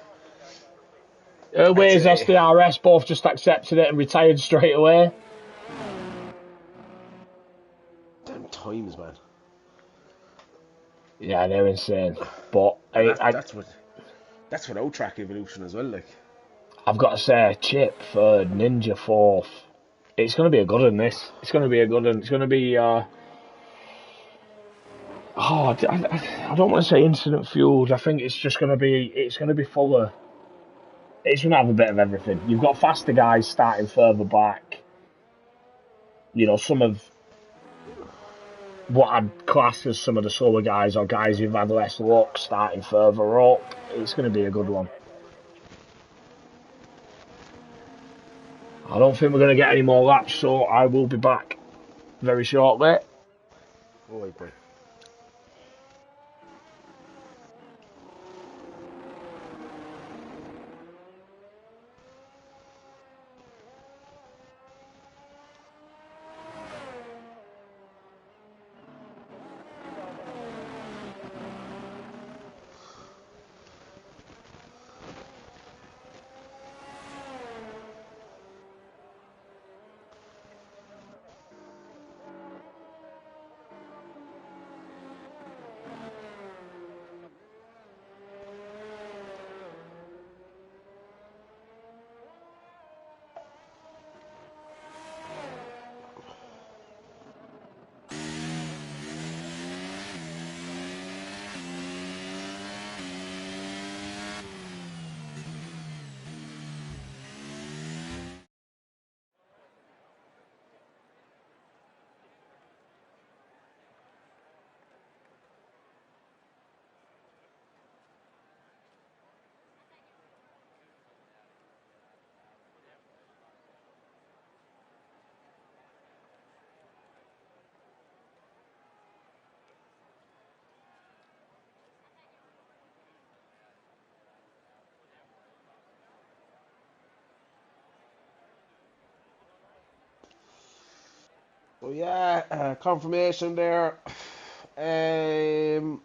Airways, SDRS both just accepted it and retired straight away. Damn times, man. Yeah, they're insane. But that's without track evolution as well. Like, I've got to say, Chip third, Ninja fourth. It's going to be a good one. This. It's going to be a good one. It's going to be. I don't want to say incident fueled. I think it's just going to be. It's going to be full of. It's going to have a bit of everything. You've got faster guys starting further back. You know, some of what I'd class as some of the slower guys or guys who've had less luck starting further up. It's going to be a good one. I don't think we're going to get any more laps, so I will be back. very shortly. Oh, wait, boy. So yeah, confirmation there. Um,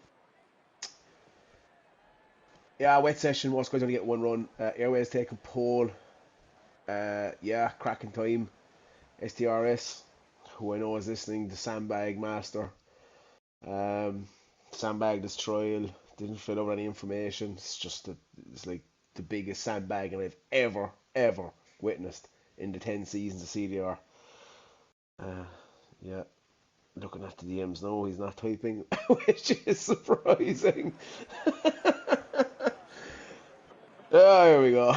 yeah, wet session. Most guys only get one run. Airways taking pole. Yeah, cracking time. STRS, who I know is listening, the sandbag master. Um, Sandbagged this trial. Didn't fill out any information. It's like the biggest sandbagging I've ever witnessed in the 10 seasons of CDR. Yeah. Looking at the DMs now, he's not typing, which is surprising. Oh, here we go.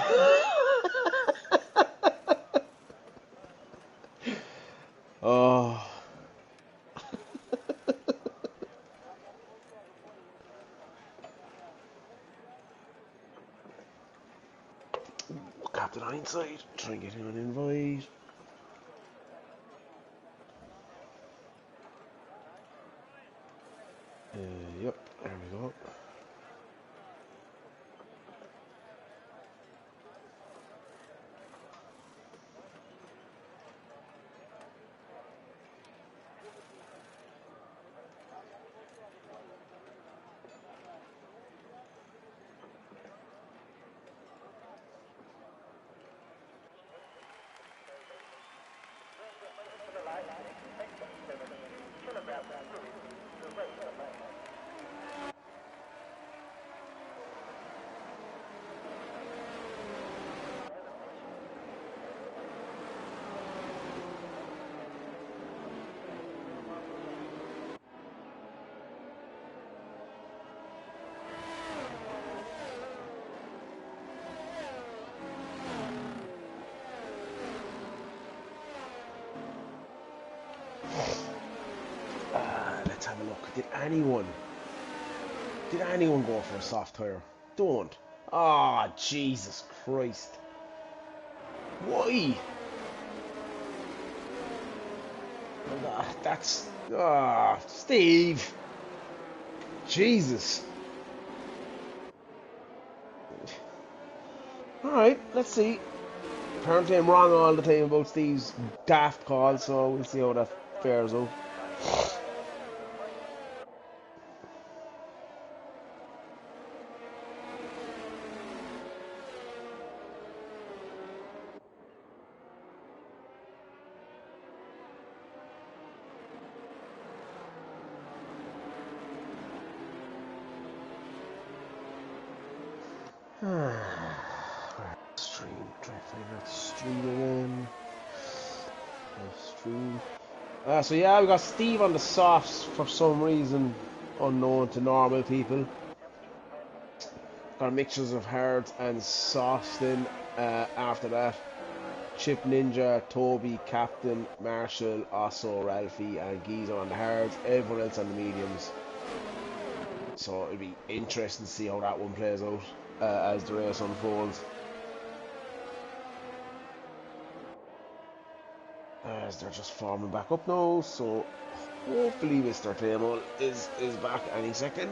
Oh, Captain Hindsight, try and get him an invite. Yep, there we go. Let's have a look. Did anyone go for a soft tire? Don't. Ah, oh, Jesus Christ. Why? That's... Ah, oh, Steve. Jesus. Alright, let's see. Apparently I'm wrong all the time about Steve's daft calls, so we'll see how that fares out. Stream, try to find that stream again. Stream. So yeah, we got Steve on the softs for some reason unknown to normal people. Got mixtures of hards and softs then after that. Chip Ninja, Toby, Captain, Marshall, Osso, Ralphie, and Geezer on the hards. Everyone else on the mediums. So it'll be interesting to see how that one plays out as the race unfolds. as they're just forming back up now, so hopefully Mr. Claymore is back any second.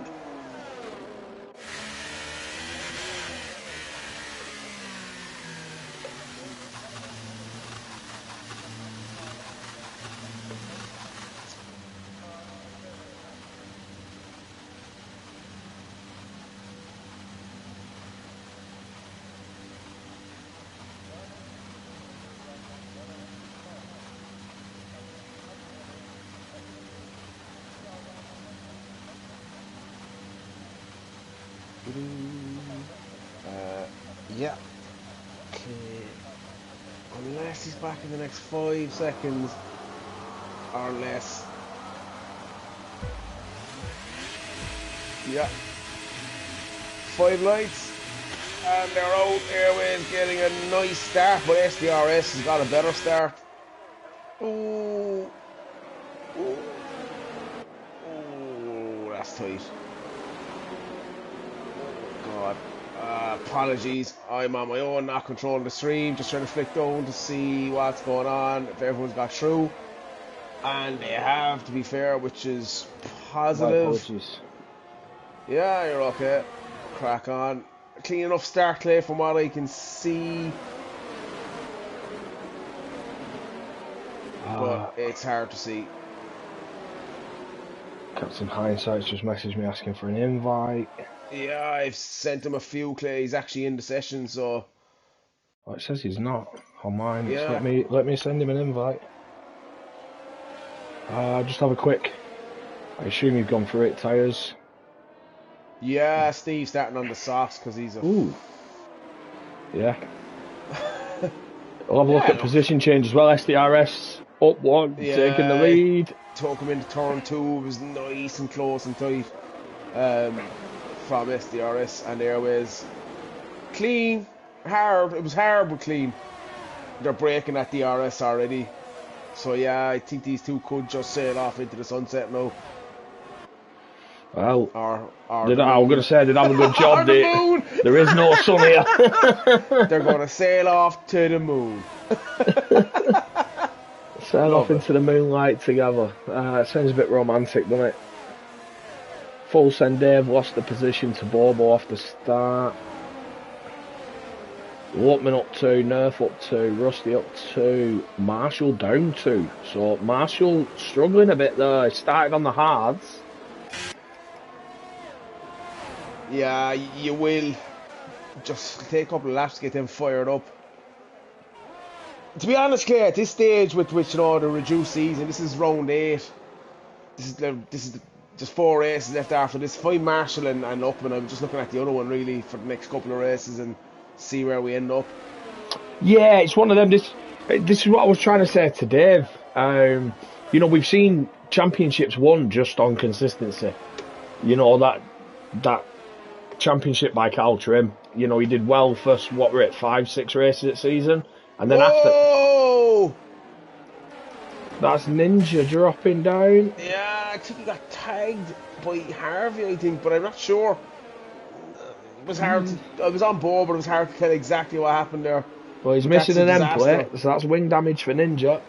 Yeah. Okay. Unless he's back in the next 5 seconds or less. Yeah. 5 lights. And they're out. Airways getting a nice start, but SDRS has got a better start. Ooh. Ooh. Ooh, that's tight. God. Apologies, I'm on my own, not controlling the stream, just trying to flick down to see what's going on, if everyone's got through. And they have, to be fair, which is positive. My apologies. Yeah, you're okay. Crack on. Clean enough start, Clay, from what I can see. But it's hard to see. Captain Hindsight's just messaged me asking for an invite. Yeah, I've sent him a few, Clay. He's actually in the session, so... Well, it says he's not on mine. Yeah. So let me send him an invite. Just have a quick... I assume you've gone through it, tyres. Yeah, Steve's starting on the softs because he's a... Ooh. Yeah. I'll have a look at position change as well. SDRS up one, taking the lead. Took him into turn 2. It was nice and close and tight. From SDRS and Airways. Clean, hard. It was hard but clean. They're braking at DRS already. So yeah, I think these two could just sail off into the sunset now. Well, I'm going to say they'd have a good job. There is no sun here. They're going to sail off to the moon. Sail off into the moonlight together. It sounds a bit romantic, doesn't it? Full send Dave lost the position to Bobo off the start. Lutman up 2, Nerf up 2, Rusty up 2, Marshall down 2. So Marshall struggling a bit there. He started on the hards. Yeah, you will just take a couple of laps to get them fired up. To be honest, Claire, at this stage with which the reduced season, this is round 8. This is just 4 races left after this. Find Marshall and Upman. I'm just looking at the other one really for the next couple of races and see where we end up. Yeah, it's one of them. This is what I was trying to say to Dave. We've seen championships won just on consistency. That championship by Carl Trim. He did well first. What we're at 5-6 races at season, and then after. That's Ninja dropping down. Yeah, I think he got tagged by Harvey, I think, but I'm not sure. It was hard. I was on board, but it was hard to tell exactly what happened there. Well, he's missing an end plate, so that's wing damage for Ninja.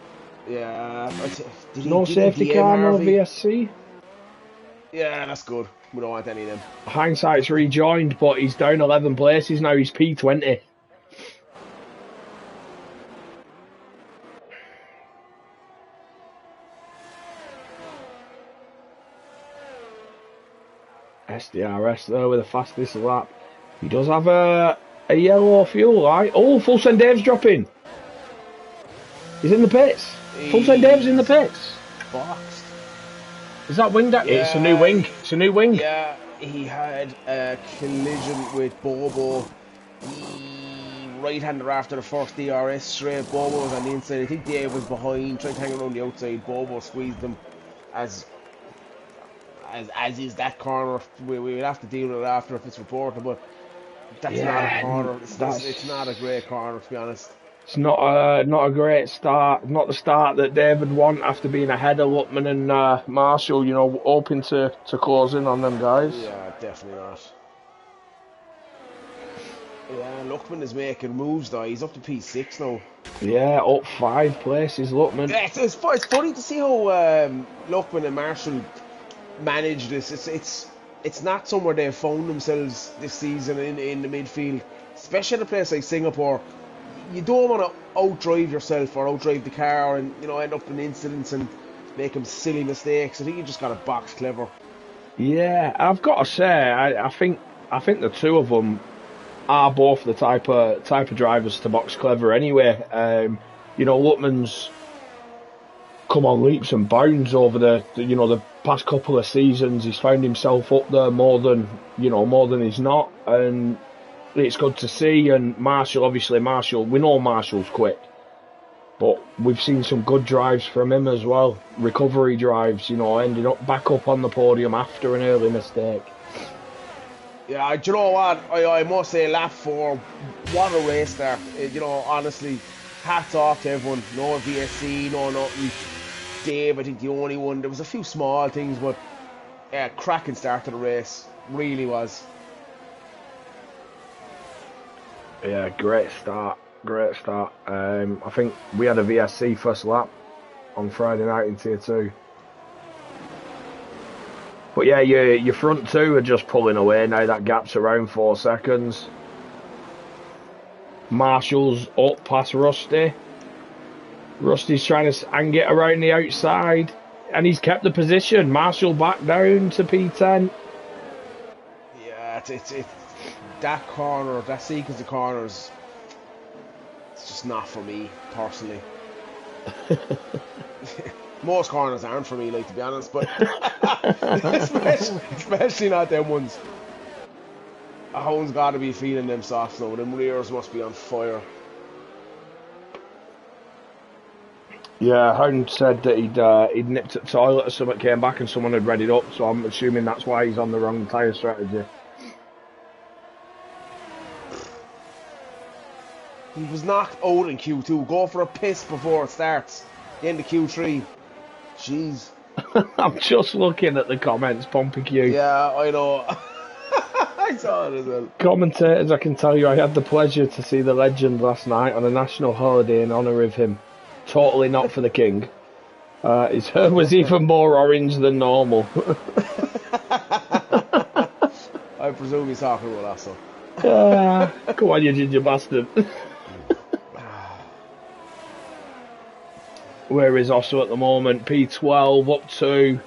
Yeah. No safety car, no VSC. Yeah, that's good. We don't want any of them. Hindsight's rejoined, but he's down 11 places now. He's P20. SDRS there with the fastest lap. He does have a yellow fuel light. Oh, full send Dave's dropping. He's in the pits. Full send Dave's in the pits. Boxed. Is that wing? Yeah, it's a new wing. It's a new wing. Yeah, he had a collision with Bobo. Right-hander after the first DRS straight. Bobo was on the inside. I think Dave was behind, trying to hang around the outside. Bobo squeezed him as is that corner. We will have to deal with it after if it's reported, but that's not a corner. It's not a great corner, to be honest. It's not a great start. Not the start that Dave would want after being ahead of Lutman and Marshall. Hoping to close in on them guys. Yeah, definitely not. Yeah, Luckman is making moves though. He's up to P6 now. Yeah, up 5 places, Luckman. Yeah, it's funny to see how Luckman and Marshall manage this. It's not somewhere they've found themselves this season in the midfield, especially at a place like Singapore. You don't want to outdrive yourself or outdrive the car and end up in incidents and making silly mistakes. I think you just got to box clever. Yeah, I've got to say, I think the two of them are both the type of drivers to box clever anyway. Luckman's come on leaps and bounds over the past couple of seasons. He's found himself up there more than he's not, and it's good to see. And Marshall, we know Marshall's quick, but we've seen some good drives from him as well. Recovery drives, ending up back up on the podium after an early mistake. Yeah, do you know what? I must say, lap 4, what a race there. Honestly, hats off to everyone. No VSC, no nothing. Dave, I think the only one. There was a few small things, but yeah, cracking start to the race. Really was. Yeah, great start. I think we had a VSC first lap on Friday night in Tier 2. But yeah, your front two are just pulling away now. That gap's around 4 seconds. Marshall's up past Rusty. Rusty's trying to get around the outside, and he's kept the position. Marshall back down to P10. Yeah, it's that corner, that sequence of corners. It's just not for me personally. Most corners aren't for me, to be honest, but especially not them ones. A hound's got to be feeling them soft now. Them rears must be on fire. Yeah, Hound said that he'd nipped at the toilet or something, came back and someone had read it up, so I'm assuming that's why he's on the wrong tyre strategy. He was knocked out in Q2. Go for a piss before it starts. Get into Q3. Jeez. I'm just looking at the comments, Pompey Q. Yeah, I know. I saw it as well. Commentators, I can tell you, I had the pleasure to see the legend last night on a national holiday in honour of him. Totally not for the king. His hair was even more orange than normal. I presume he's talking about us, so. Come on, you ginger bastard. Where is Osso at the moment? P12 up to.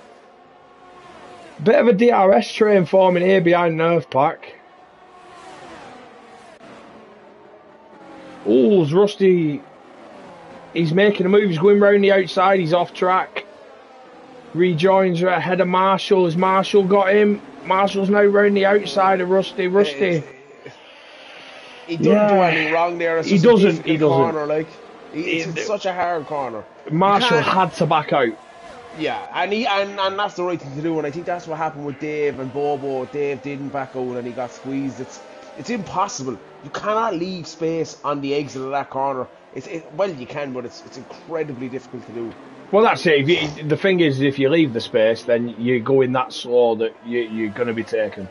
Bit of a DRS train forming here behind Nerf Pack. Oh, Rusty. He's making a move. He's going round the outside. He's off track. Rejoins her ahead of Marshall. Has Marshall got him? Marshall's now round the outside of Rusty. He doesn't do anything wrong there. It's just he doesn't. Corner, it's such a hard corner. Marshall had to back out. Yeah, and that's the right thing to do. And I think that's what happened with Dave and Bobo. Dave didn't back out and he got squeezed. It's impossible. You cannot leave space on the exit of that corner. Well, you can, but it's incredibly difficult to do. Well, that's it. The thing is, if you leave the space, then you go in that slow that you're going to be taken.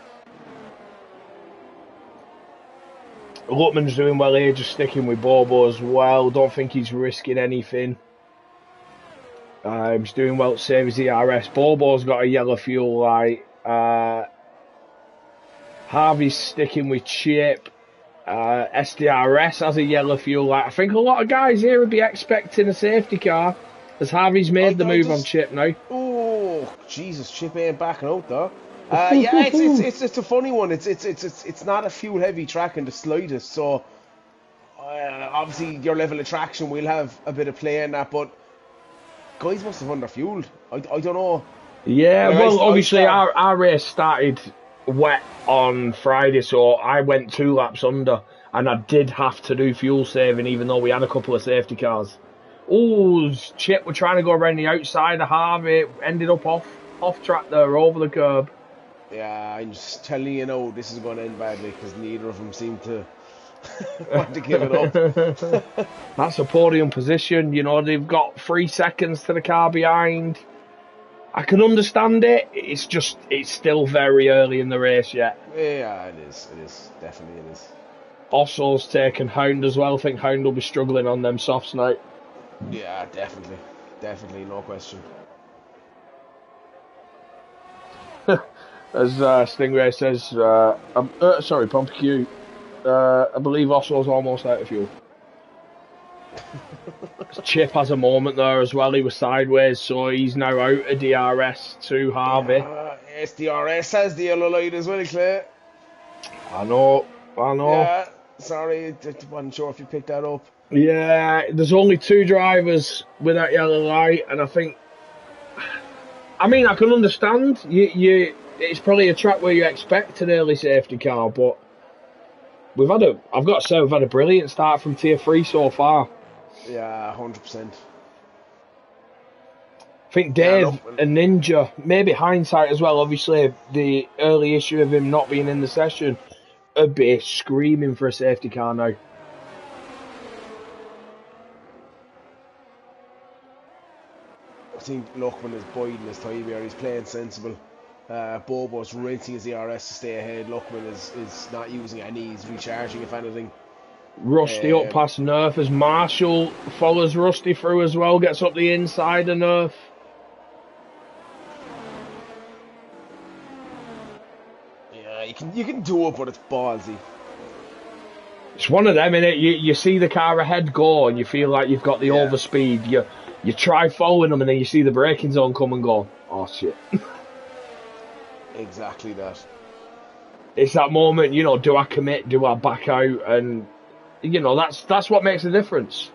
Lutman's doing well here, just sticking with Bobo as well. Don't think he's risking anything. He's doing well to save his ERS. Bobo's got a yellow fuel light. Harvey's sticking with Chip. SDRS has a yellow fuel light. I think a lot of guys here would be expecting a safety car, as Harvey's made the move on Chip now. Oh, Jesus, Chip ain't backing out though. Yeah, it's a funny one. It's not a fuel heavy track in the slightest. So obviously your level of traction will have a bit of play in that, but guys must have underfueled. I don't know. Yeah, well, obviously our race started wet on Friday, so I went 2 laps under, and I did have to do fuel saving, even though we had a couple of safety cars. Oh, Chip were trying to go around the outside of Harvey, ended up off track there, over the curb. Yeah, I'm just telling you now, this is going to end badly, because neither of them seem to want to give it up. That's a podium position, they've got 3 seconds to the car behind. I can understand it, it's still very early in the race yet. Yeah, it is, definitely it is. Osso's taken Hound as well. I think Hound will be struggling on them softs tonight. Yeah, definitely. Definitely, no question. As Stingray says, sorry, Pompey, I believe Osso's almost out of fuel. Chip has a moment there as well. He was sideways, so he's now out of DRS to Harvey. Yeah, SDRS has the yellow light as well, Clay. I know. Yeah, sorry, I wasn't sure if you picked that up. Yeah, there's only 2 drivers with that yellow light, and I think, I mean, I can understand. It's probably a track where you expect an early safety car, but I've got to say, we've had a brilliant start from Tier 3 so far. Yeah, 100%. I think Dave and Ninja, maybe hindsight as well, obviously the early issue of him not being in the session, would be screaming for a safety car now. I think Luckman is biding his time here. He's playing sensible. Bobo's rinsing his ERS to stay ahead. Luckman is not using any. He's recharging, if anything. Rusty up past Nerf as Marshall follows Rusty through as well. Gets up the inside of Nerf. Yeah, you can do it, but it's ballsy. It's one of them, innit? You see the car ahead go and you feel like you've got the overspeed. You try following them and then you see the braking zone come and go, oh shit. Exactly that. It's that moment, do I commit? Do I back out? And, that's what makes the difference.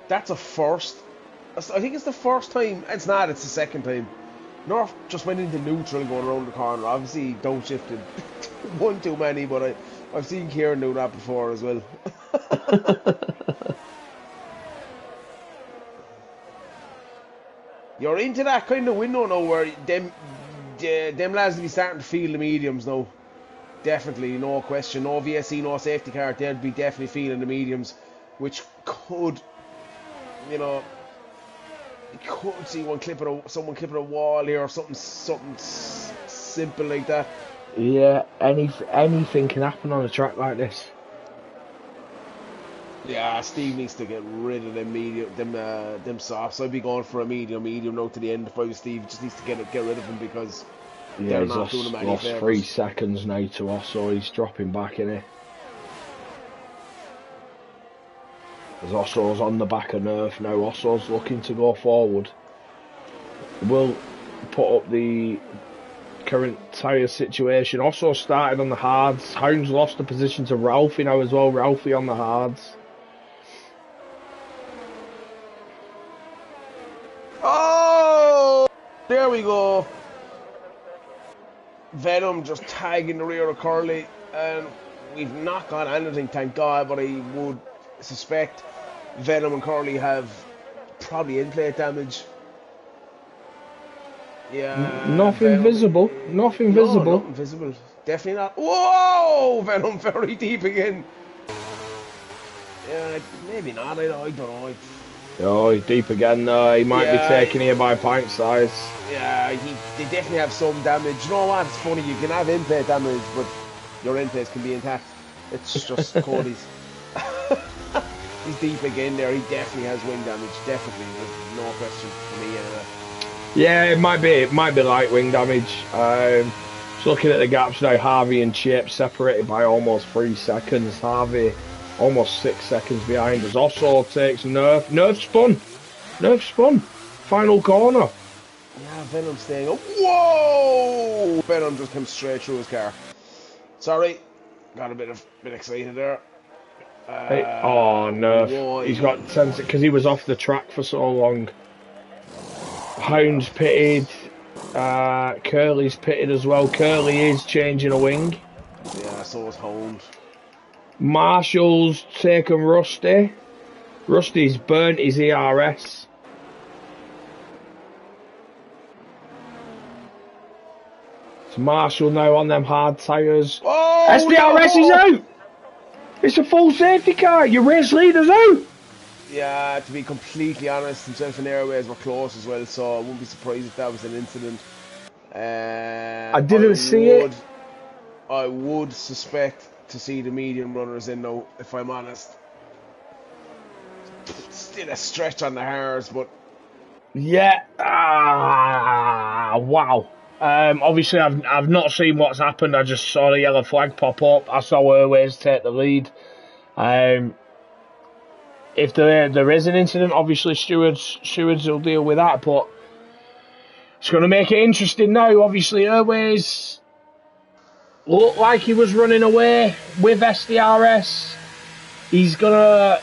That's a first. I think it's the first time. It's not, it's the second time. North just went into neutral going around the corner. Obviously, don't shifted one too many, but I've seen Kieran do that before as well. You're into that kind of window now where them lads will be starting to feel the mediums now. Definitely, no question. No VSC, no safety car. They'll be definitely feeling the mediums, which could, you could see someone clipping a wall here or something simple like that. Yeah, anything can happen on a track like this. Yeah, Steve needs to get rid of them softs. I'd be going for a medium now to the end if I was Steve. Just needs to get rid of them because they're not doing him any favours. 3 seconds now to Osso. He's dropping back in here. As Osso's on the back of Nerf now. Osso's looking to go forward. We'll put up the current tyre situation. Osso started on the hards. Hound's lost the position to Ralphie now as well. Ralphie on the hards. Oh! There we go. Venom just tagging the rear of Curly. And we've not got anything, thank God, but I would suspect Venom and Curly have probably in-plate damage. Yeah. Nothing Venom, visible. Nothing visible. Nothing visible. Definitely not. Whoa! Venom very deep again. Yeah, maybe not. I don't know. Oh, he's deep again. He might be taken here by pint size. Yeah, they definitely have some damage. You know what? It's funny. You can have in-plate damage, but your in-plates can be intact. It's just Cody's. He's deep again there. He definitely has wing damage. Definitely. There's no question for me anyway. Yeah, it might be light wing damage. Just looking at the gaps now, Harvey and Chip separated by almost 3 seconds. Harvey almost 6 seconds behind us. Osso takes Nerf. Nerf spun. Final corner. Yeah, Venom staying up. Whoa! Venom just came straight through his car. Sorry, got a bit excited there. Nerf. Whoa, he's got sense because he was off the track for so long. Hound's pitted. Curly's pitted as well. Curly is changing a wing. Yeah, so is Hound. Marshall's taken Rusty. Rusty's burnt his ERS. It's Marshall now on them hard tyres. Oh, SDRS is out! It's a full safety car. Your race leader's out! Yeah, to be completely honest, himself and Airways were close as well, so I wouldn't be surprised if that was an incident. I didn't see it. I would suspect to see the medium runners in now, if I'm honest. Still a stretch on the hards, but Yeah. Wow. Obviously, I've not seen what's happened. I just saw the yellow flag pop up. I saw Airways take the lead. If there is an incident, obviously stewards will deal with that. But it's going to make it interesting now. Obviously, Airways looked like he was running away with SDRS. He's gonna.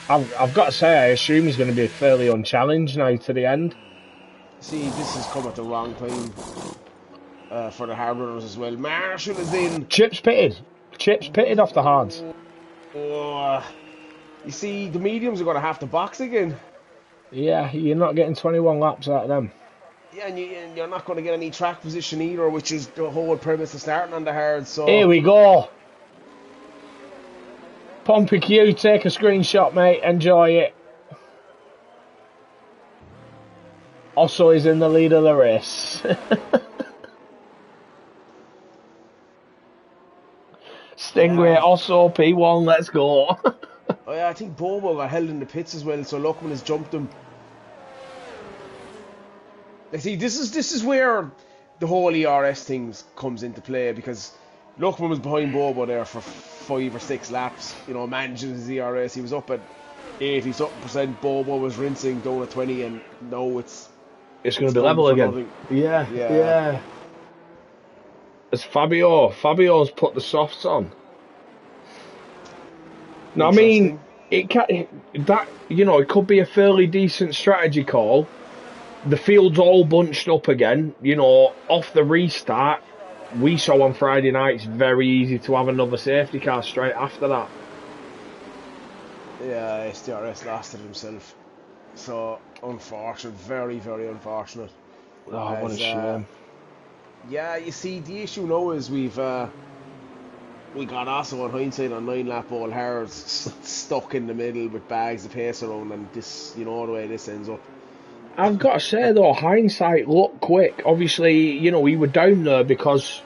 I've got to say, I assume he's going to be fairly unchallenged now to the end. see, this has come at the wrong time for the hard runners as well. Marshall is in. Chips pitted off the hards. Oh, you see, the mediums are going to have to box again. Yeah, you're not getting 21 laps out of them. Yeah, and you're not going to get any track position either, which is the whole premise of starting on the hard. So Here we go. Pompey Q, take a screenshot, mate. Enjoy it. Also, he's in the lead of the race. Stingray, also P1, let's go. Oh yeah, I think Bobo got held in the pits as well, so Luckman has jumped him. You see, this is where the whole ERS things comes into play, because Luckman was behind Bobo there for 5 or 6 laps, you know, managing his ERS. He was up at 80-something%. Bobo was rinsing down at 20, and now it's going to be level again. Yeah. It's Fabio. Fabio's put the softs on. Now, I mean, it could be a fairly decent strategy call. The field's all bunched up again. You know, off the restart, we saw on Friday night it's very easy to have another safety car straight after that. Yeah, SDRS lost it himself. So, unfortunate. Very, very unfortunate. Oh, what a shame. Yeah, you see, the issue now is we got also in hindsight on 9-lap all hards stuck in the middle with bags of pace around, and this, you know the way this ends up. I've got to say though, hindsight looked quick. Obviously, you know, he was down there because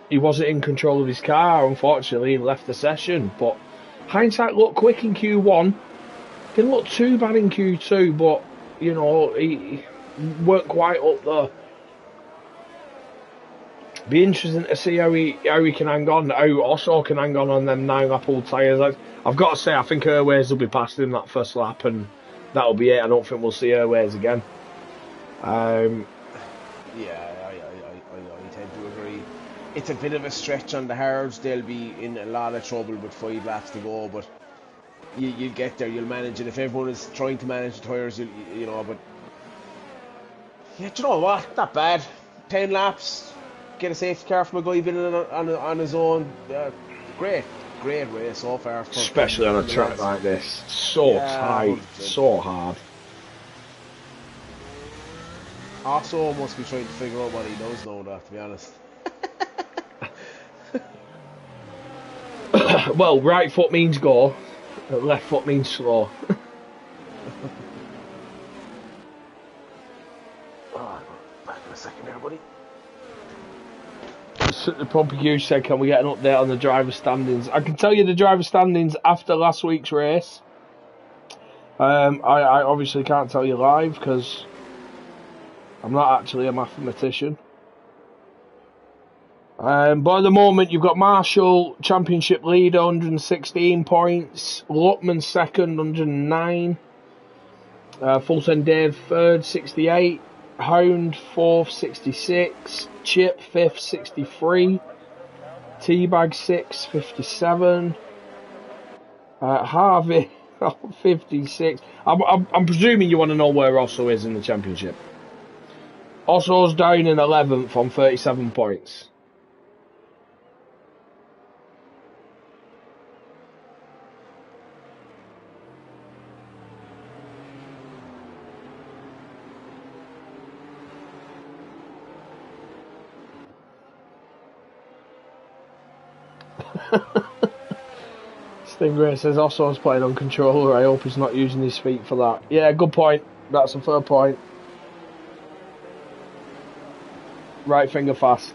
he wasn't in control of his car. Unfortunately, he left the session. But hindsight looked quick in Q1. Didn't look too bad in Q2, but you know, he weren't quite up there. Be interesting to see how he can hang on, how Osso can hang on them 9-lap old tyres. I've got to say, I think Airways will be past him that first lap, and that'll be it. I don't think we'll see Airways again. Yeah, I tend to agree. It's a bit of a stretch on the hards. They'll be in a lot of trouble with 5 laps to go, but you'll get there. You'll manage it. If everyone is trying to manage the tyres, you know. But yeah, do you know what? Not bad. 10 laps. Get a safety car from a guy been on his own. Great race so far. Especially on a track like this. So tight, 100%. So hard. Also must be trying to figure out what he knows now, to be honest. Well, right foot means go, left foot means slow. Back in a second here, buddy. The Pompey Q said, can we get an update on the driver standings? I can tell you the driver standings after last week's race. I obviously can't tell you live because I'm not actually a mathematician. But at the moment, you've got Marshall, championship leader, 116 points. Luckman second, 109. Fulton Dave third, 68. Hound fourth, 66. Chip fifth, 63. Teabag sixth, 57. Harvey 56. I'm presuming you want to know where Osso is in the championship. Osso's down in 11th on 37 points. Stingray says Osso's playing on controller. I hope he's not using his feet for that. Yeah, good point. That's a fair point. Right finger fast.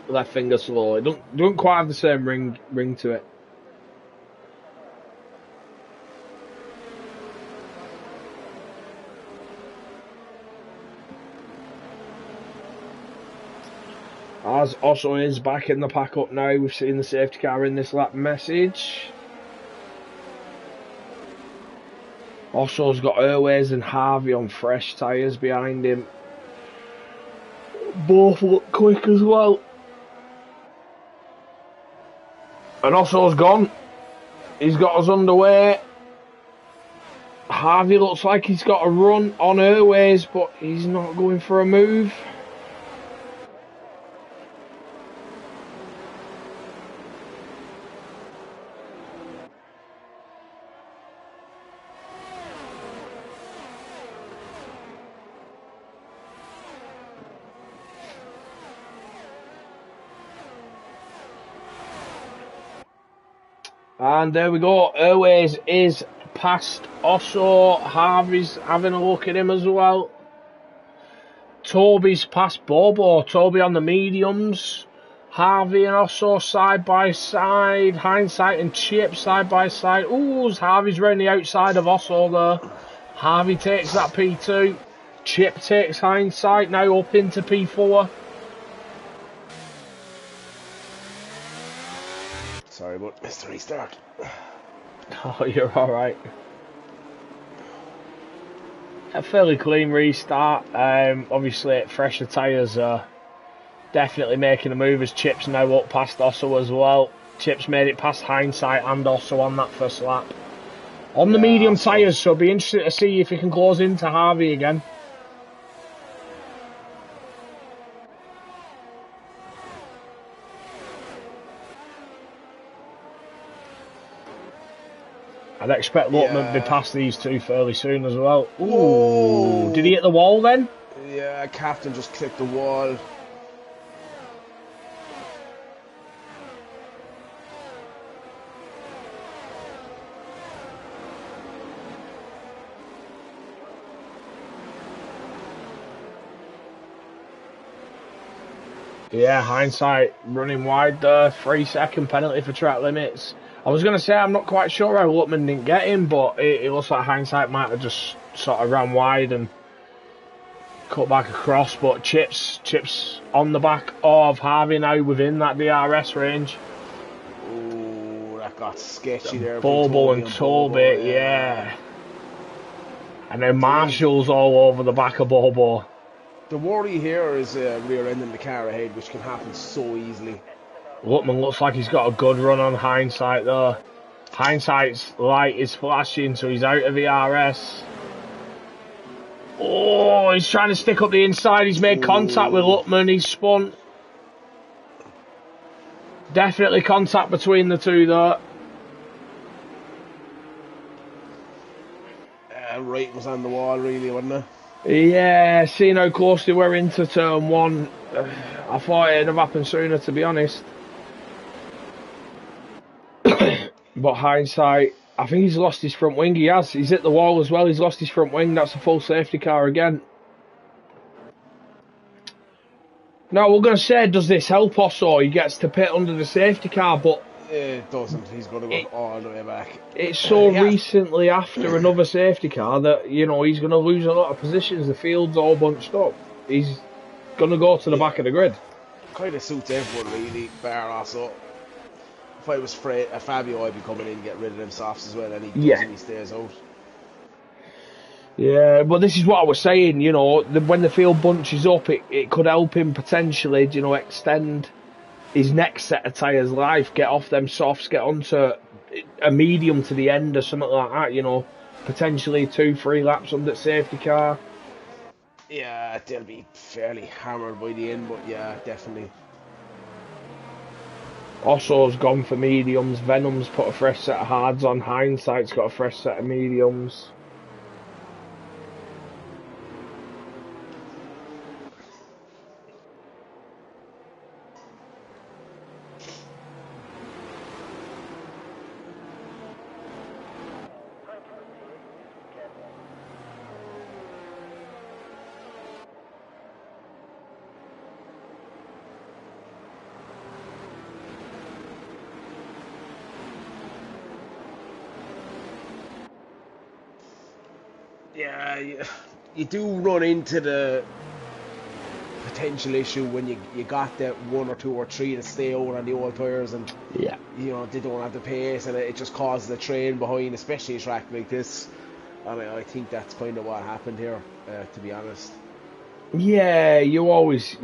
left finger slowly. Don't quite have the same ring to it. As Osso is back in the pack up now, we've seen the safety car in this lap message. Osso's got Airways and Harvey on fresh tyres behind him. Both look quick as well. And Osso's gone. He's got us underway. Harvey looks like he's got a run on Airways, but he's not going for a move. And there we go. Airways is past Osso. Harvey's having a look at him as well. Toby's past Bobo. Toby on the mediums. Harvey and Osso side by side. Hindsight and Chip side by side. Ooh, Harvey's round the outside of Osso there. Harvey takes that P2. Chip takes Hindsight now up into P4. Sorry about Mr. Restart. Oh, you're alright. A fairly clean restart. Obviously, fresher tyres are definitely making a move as Chip's now up past Osso as well. Chip's made it past Hindsight and Osso on that first lap. On the medium tyres, so it'll be interesting to see if he can close into Harvey again. I'd expect Lutman to be past these two fairly soon as well. Ooh, whoa. Did he hit the wall then? Yeah, Captain just clipped the wall. Yeah, Hindsight running wide there. 3-second penalty for track limits. I was going to say I'm not quite sure how Lutman didn't get him, but it looks like Hindsight might have just sort of ran wide and cut back across. But Chips on the back of Harvey now within that DRS range. Ooh, that got sketchy there. Bobo and Toby, yeah. And then Marshall's all over the back of Bobo. The worry here is rear-ending the car ahead, which can happen so easily. Lutman looks like he's got a good run on Hindsight though. Hindsight's light is flashing, so he's out of the RS. Oh, he's trying to stick up the inside. He's made contact with Lutman. He's spun. Definitely contact between the two though. Right was on the wall really, wasn't it? Yeah, seeing how close they were into turn one, I thought it'd have happened sooner, to be honest. But Hindsight, I think he's lost his front wing. He has. He's hit the wall as well. He's lost his front wing. That's a full safety car again. Now, we're going to say, does this help Osso? He gets to pit under the safety car, but... It doesn't. He's going to go all the way back. It's so recently after another safety car that, you know, he's going to lose a lot of positions. The field's all bunched up. He's going to go to the back of the grid. Kind of suits everyone, really, bar Osso. If I was Fabio, I'd be coming in and get rid of them softs as well, and he doesn't, he stays out. Yeah, but this is what I was saying, you know, when the field bunches up, it could help him potentially, you know, extend his next set of tyres life, get off them softs, get onto a medium to the end or something like that, you know, potentially 2-3 laps under safety car. Yeah, they'll be fairly hammered by the end, but yeah, definitely. Osso's gone for mediums. Venom's put a fresh set of hards on. Hindsight's got a fresh set of mediums. Yeah, you do run into the potential issue when you got that one or two or three that stay over on the old tyres, and Yeah. they don't have the pace, and it just causes a train behind, especially a track like this. And I think that's kind of what happened here, to be honest. Yeah, you always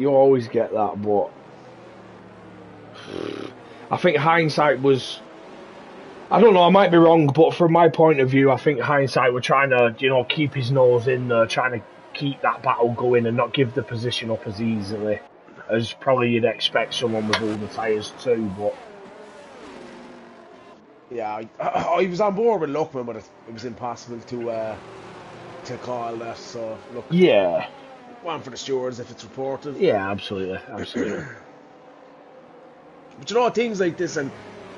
get that, but I think hindsight was. I don't know, I might be wrong, but from my point of view, I think hindsight were trying to, keep his nose in there, trying to keep that battle going and not give the position up as easily as probably you'd expect someone with all the tyres too, but... Yeah, I was on board with Luckman, but it was impossible to call that, so look... Yeah. One for the stewards if it's reported. Yeah, absolutely. But things like this, and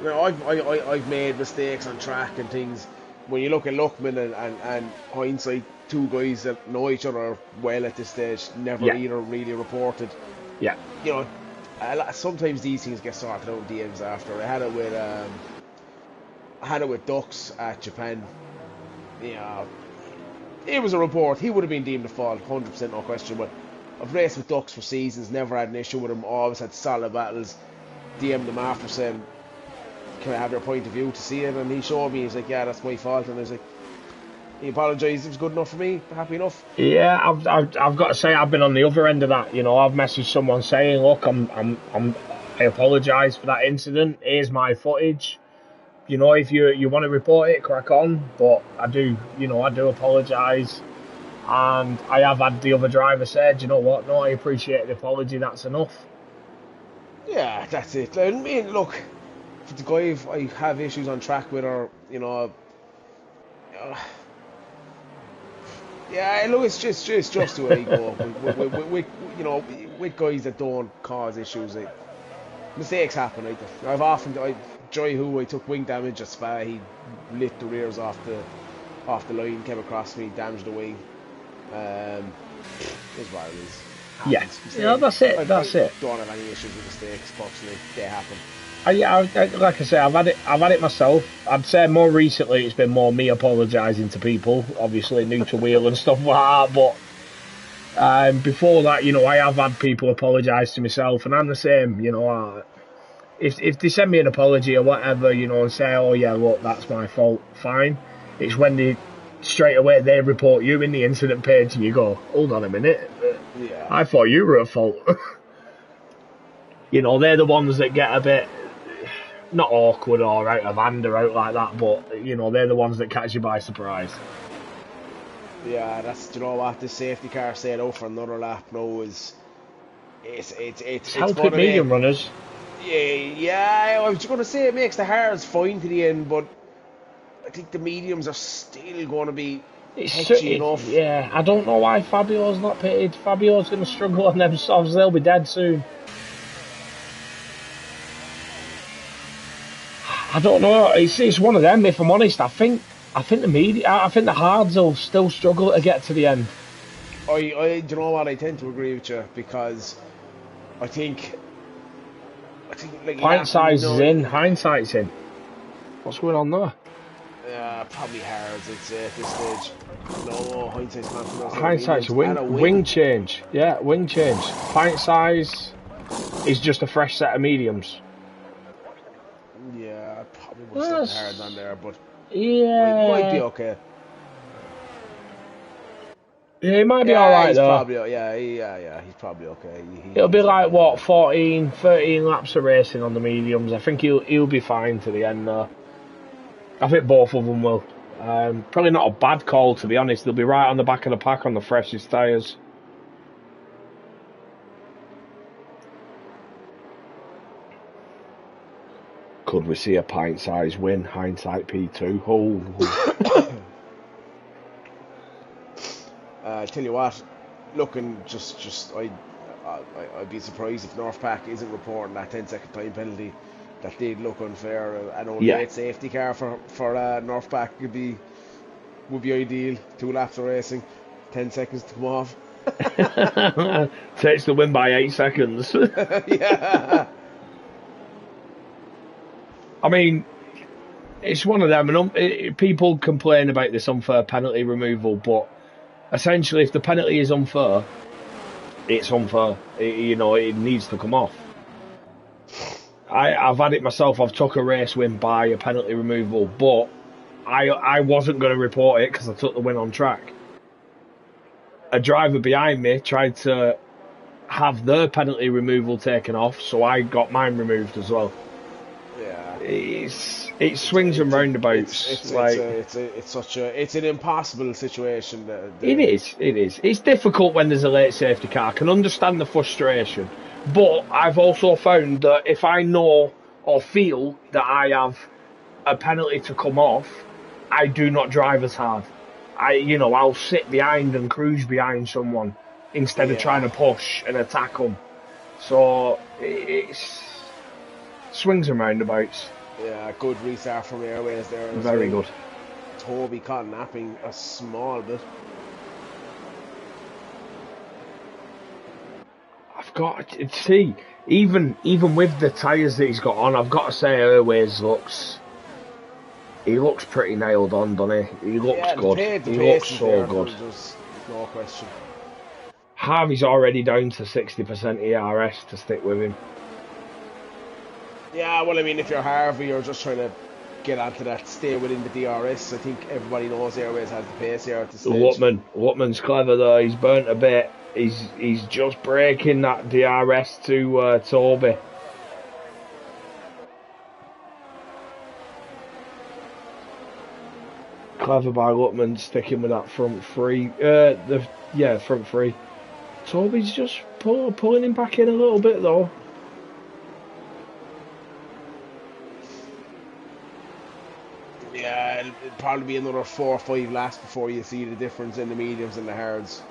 I've made mistakes on track and things. When you look at Luckman and hindsight, two guys that know each other well at this stage, never either really reported. Yeah. Sometimes these things get sorted out in DMs after. I had it with Ducks at Japan. Yeah, it was a report. He would have been deemed a fault, 100%, no question. But I've raced with Ducks for seasons, never had an issue with him. Always had solid battles. DM'd him after saying, "Can I have your point of view to see it?" And he showed me. He's like, "Yeah, that's my fault." And I was like, he apologised. It was good enough for me. Happy enough. Yeah, I've got to say I've been on the other end of that. I've messaged someone saying, "Look, I apologise for that incident. Here's my footage. If you want to report it, crack on. But I do apologise." And I have had the other driver said, "You know what? No, I appreciate the apology. That's enough." Yeah, that's it. I mean, look, if the guy I have issues on track with, or yeah, look, it's just the way you go. With guys that don't cause issues, mistakes happen. Joy, who I took wing damage at Spa, he lit the rears off the line, came across me, damaged the wing. Is what it is. Yeah, that's it. That's it. Don't have any issues with mistakes. Fortunately, they happen. Like I say, I've had it myself. I'd say more recently it's been more me apologising to people, obviously new to wheel and stuff like that. But before that, I have had people apologise to myself, and I'm the same. If they send me an apology or whatever, and say, "Oh yeah, look, that's my fault," fine. It's when they straight away they report you in the incident page, and you go, "Hold on a minute, yeah. I thought you were at fault." They're the ones that get a bit not awkward or out of hand or out like that, but they're the ones that catch you by surprise. Yeah, that's what the safety car said out for another lap. No, it's helping medium runners. Yeah, I was just going to say it makes the hards fine to the end, but I think the mediums are still going to be touchy enough. Yeah, I don't know why Fabio's not pitted. Fabio's going to struggle on them softs. They'll be dead soon. I don't know. It's one of them. If I'm honest, I think the hards will still struggle to get to the end. Do you know what? I tend to agree with you, because I think like pint size is in, hindsight's in. What's going on there? Probably hards. I'd say at this stage. No, hindsight's not. Hindsight's wing change. Yeah, wing change. Pint size is just a fresh set of mediums. Yeah, I probably would have stuck hards on there, but yeah, it might be okay. Yeah, he might be alright though. He's probably okay. It'll be like, what, 13 laps of racing on the mediums. I think he'll be fine to the end though. I think both of them will. Probably not a bad call, to be honest. They'll be right on the back of the pack on the freshest tyres. Could we see a pint size win? Hindsight P2. Oh. Tell you what, looking I'd be surprised if North Pack isn't reporting that 10-second time penalty. That did look unfair. An old late safety car for North Pack would be ideal. 2 laps of racing, 10 seconds to come off. Takes the win by 8 seconds. Yeah. I mean, it's one of them, and people complain about this unfair penalty removal, but essentially, if the penalty is unfair, it's unfair. It needs to come off. I've had it myself. I've took a race win by a penalty removal, but I wasn't going to report it because I took the win on track. A driver behind me tried to have their penalty removal taken off, so I got mine removed as well. Yeah, it swings and roundabouts. It's an impossible situation. It is. It's difficult when there's a late safety car. I can understand the frustration, but I've also found that if I know or feel that I have a penalty to come off, I do not drive as hard. I'll sit behind and cruise behind someone instead of trying to push and attack them. So it's swings and roundabouts. Yeah, good restart from Airways there. Very good. Toby caught napping a small bit. I've got to see, even with the tyres that he's got on, I've got to say Airways looks pretty nailed on, doesn't he? He looks good. He looks so good. There's no question. Harvey's already down to 60% ERS to stick with him. Yeah, well, I mean, if you're Harvey, you're just trying to get onto that, stay within the DRS. I think everybody knows Airways has the pace here at the stage. Lutman's clever though. He's burnt a bit. He's just breaking that DRS to Toby. Clever by Lutman, sticking with that front three. Front three. Toby's just pulling him back in a little bit though. Yeah, it'll probably be another 4 or 5 laps before you see the difference in the mediums and the hards.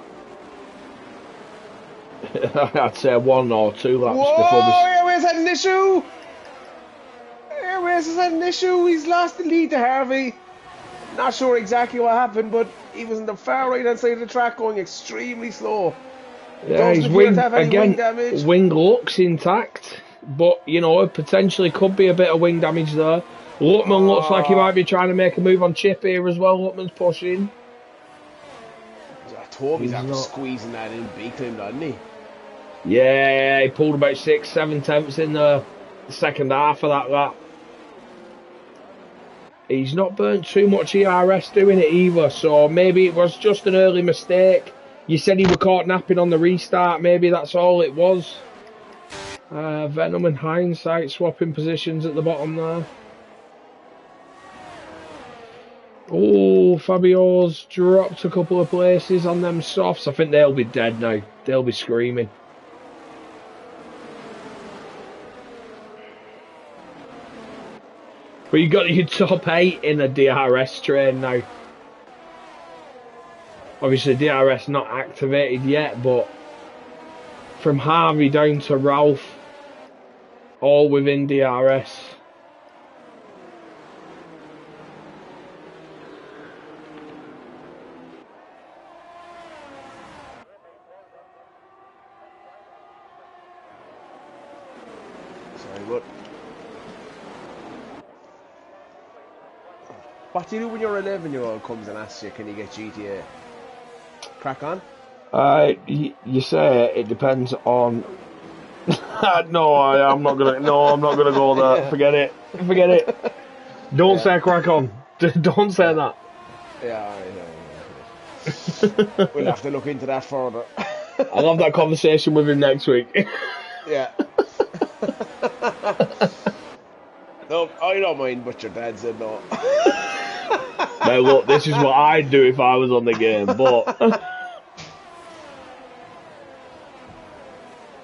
I'd say 1 or 2 laps before we... Airways had an issue! Airways has had an issue. He's lost the lead to Harvey. Not sure exactly what happened, but he was in the far right hand side of the track going extremely slow. Yeah, his wing damage. Wing looks intact, but potentially could be a bit of wing damage there. Lutman looks like he might be trying to make a move on Chip here as well. Lutman's pushing. Toby's after squeezing that in big time, doesn't he? Yeah, he pulled about 6-7 tenths in the second half of that lap. He's not burnt too much ERS doing it either, so maybe it was just an early mistake. You said he was caught napping on the restart, maybe that's all it was. Venom and Hindsight swapping positions at the bottom there. Oh, Fabio's dropped a couple of places on them softs. I think they'll be dead now. They'll be screaming. But you got your top 8 in a DRS train now. Obviously DRS not activated yet, but from Harvey down to Ralph, all within DRS. What do you do when your 11-year-old comes and asks you, can you get GTA? Crack on? You say it depends on... No, I'm not gonna go there. Forget it. Don't say crack on. Don't say that. Yeah. We'll have to look into that further. I'll have that conversation with him next week. Yeah. No, I don't mind, but your dad said no. Now look, this is what I'd do if I was on the game, but...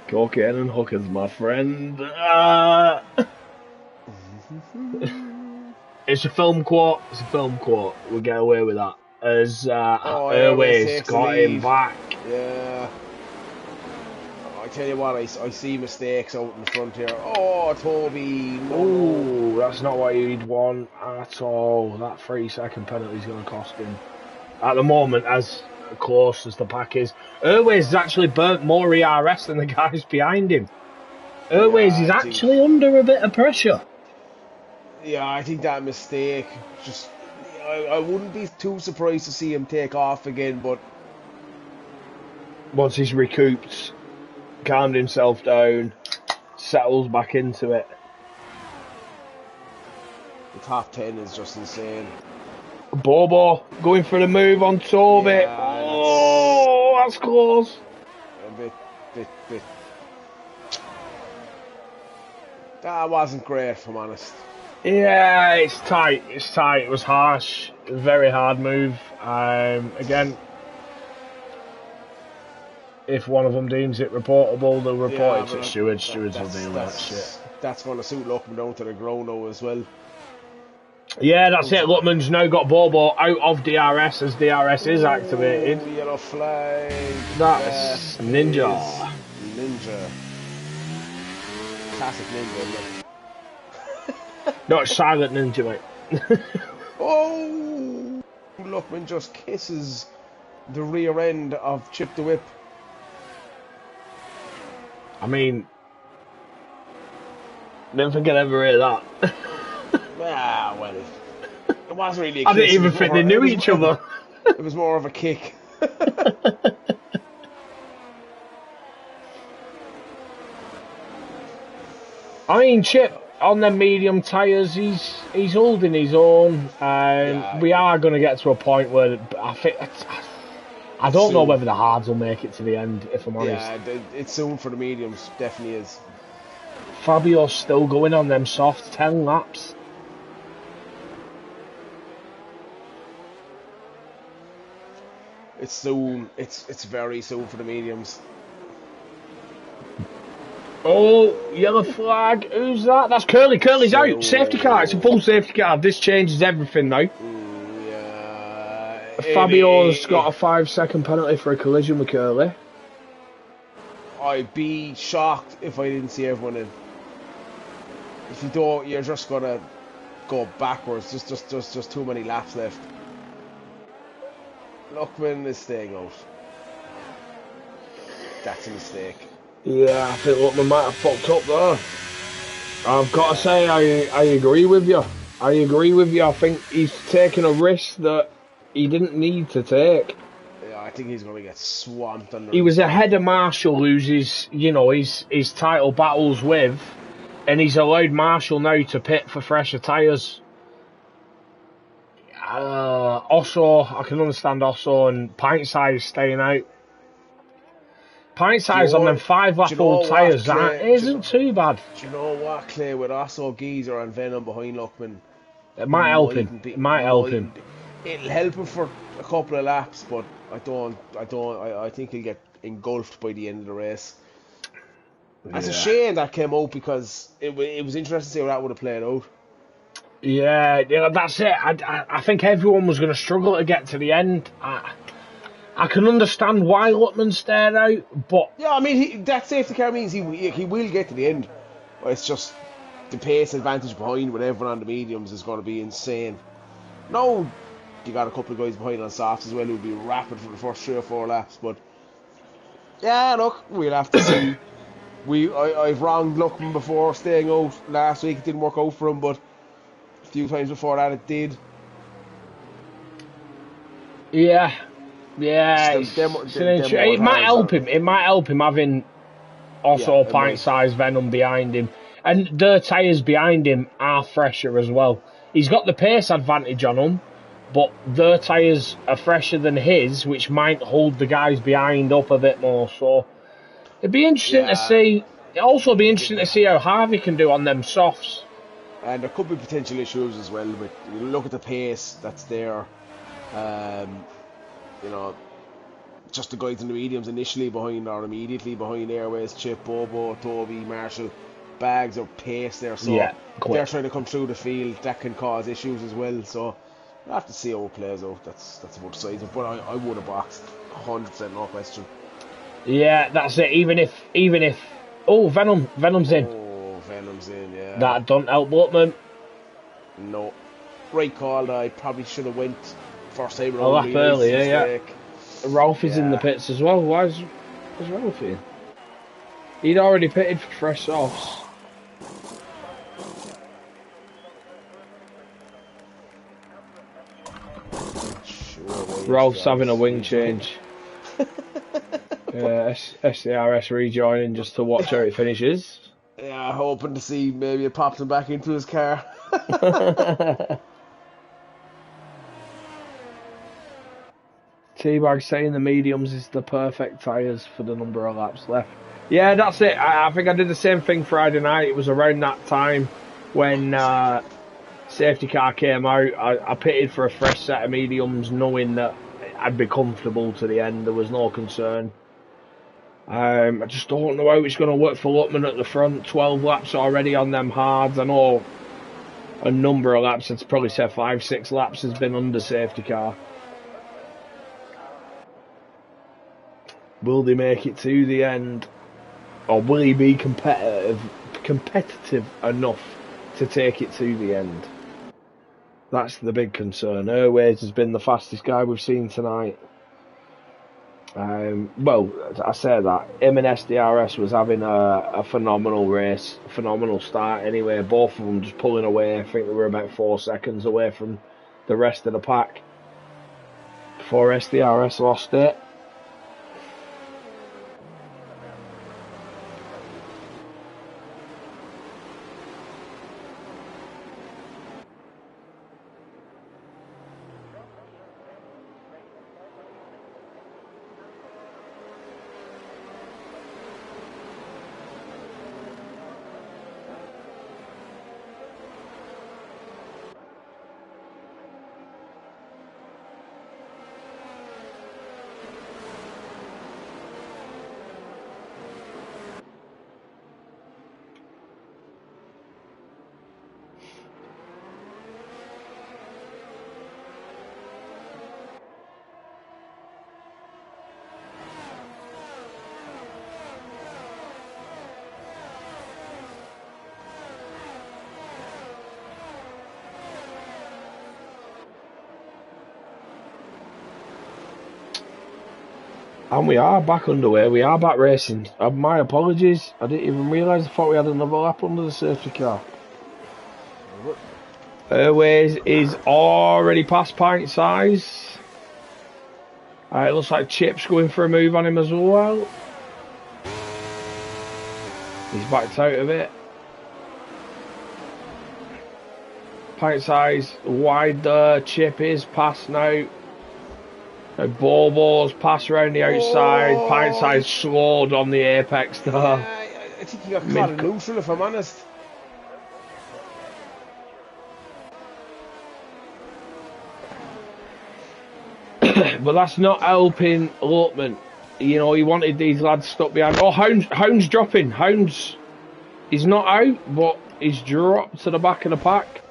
Cocaine and hookers, my friend. It's a film quote. We'll get away with that. As Airways got him back. Yeah. I tell you what, I see mistakes out in the front here. Oh, Toby. No, that's not what you'd want at all. That 3-second penalty is going to cost him. At the moment, as close as the pack is, Airways has actually burnt more ERS than the guys behind him. Airways is actually under a bit of pressure. Yeah, I think that mistake, I wouldn't be too surprised to see him take off again, but once he's recouped, calmed himself down, settles back into it. The top 10 is just insane. Bobo going for the move on Toby. Yeah, oh, that's close. A bit. That wasn't great, if I'm honest. Yeah, it's tight. It's tight. It was harsh. It was a very hard move. Again, if one of them deems it reportable, they'll report it to Stewards. Stewards will deal with that shit. That's going to suit Luckman down to the ground now as well. Yeah, that's it. Luckman's now got Bobo out of DRS as DRS is activated. Ooh, yellow flag. That's Ninja. Ninja. Classic Ninja, isn't it? No, it's Silent Ninja, mate. Oh! Luckman just kisses the rear end of Chip the Whip. I mean, never think I'd ever hear that. Ah, well, it wasn't really a kiss. I didn't even think they knew each other. It was more of a kick. I mean, Chip on them medium tyres, he's holding his own. We are going to get to a point where I don't know whether the hards will make it to the end, if I'm honest. Yeah, it's soon for the mediums, definitely is. Fabio's still going on them soft 10 laps. It's soon. It's very soon for the mediums. Oh, yellow flag. Who's that? That's Curly. Curly's out. Safety car. It's a full safety car. This changes everything now. Yeah. Fabio's got a 5-second penalty for a collision with Curly. I'd be shocked if I didn't see everyone in. If you don't, you're just gonna go backwards. Just too many laps left. Luckman is staying out. That's a mistake. Yeah, I think Luckman might have fucked up there. I've got to say, I agree with you. I think he's taking a risk that he didn't need to take. Yeah, I think he's going to get swamped. He was ahead of Marshall, who's his title battles with, and he's allowed Marshall now to pit for fresher tyres. Also, I can understand Osso and Pint Size staying out. Pint Size on them 5-lap old tyres, that isn't too bad. Do you know what, Clay? With Osso, Geezer and Venom behind Luckman, it might help him. It'll help him for a couple of laps, but I think he'll get engulfed by the end of the race. It's a shame that came out because it was interesting to see how that would have played out. Yeah, that's it. I think everyone was going to struggle to get to the end. I can understand why Luckman stayed out, but yeah, I mean that safety car means he will get to the end. But it's just the pace advantage behind with everyone on the mediums is going to be insane. No, you got a couple of guys behind on softs as well who'll be rapid for the first 3 or 4 laps. But yeah, look, we'll have to see. I've wronged Luckman before staying out last week. It didn't work out for him, but a few times before that it did. Yeah, it might help him. It might help him having also Pint Size Venom behind him, and their tyres behind him are fresher as well. He's got the pace advantage on them, but their tyres are fresher than his, which might hold the guys behind up a bit more. So it'd be interesting to see. It'd also be interesting to see how Harvey can do on them softs. And there could be potential issues as well. But you look at the pace that's there. Just the guys in the mediums initially behind or immediately behind Airways, Chip, Bobo, Toby, Marshall, bags of pace there. So they're trying to come through the field. That can cause issues as well. So we'll have to see how it plays out. That's about the size of it. But I would have boxed 100%, no question. Yeah, that's it. Even if Venom's in. Oh, Venom's in, yeah. That don't help Luckman. No. Right call. I probably should have went first time around. A lap earlier, yeah. Ralph is in the pits as well. Why's Ralph in? He'd already pitted for fresh softs. Ralph's having a wing change. SDRS rejoining just to watch how it finishes. Yeah, hoping to see maybe it pops him back into his car. T-Bag saying the mediums is the perfect tyres for the number of laps left. Yeah, that's it. I think I did the same thing Friday night. It was around that time when safety car came out. I pitted for a fresh set of mediums, knowing that I'd be comfortable to the end. There was no concern. I just don't know how it's going to work for Lutman at the front. 12 laps already on them hards. I know a number of laps, I'd probably say 5-6 laps has been under safety car. Will they make it to the end? Or will he be competitive enough to take it to the end? That's the big concern. Airways has been the fastest guy we've seen tonight. Well, I say that. Him and SDRS was having a phenomenal race, a phenomenal start anyway. Both of them just pulling away. I think they were about 4 seconds away from the rest of the pack before SDRS lost it. And we are back underway. We are back racing. My apologies. I didn't even realise. I thought we had another lap under the safety car. Airways is already past pint size. It looks like Chip's going for a move on him as well. He's backed out of it. Pint size wide there. Chip is past now. Bobo's pass around the outside. Pint size slowed on the apex there. I think he got caught in neutral, if I'm honest. But that's not helping Lutman. You know, he wanted these lads stuck behind. Oh, Hound's dropping. He's not out, but he's dropped to the back of the pack.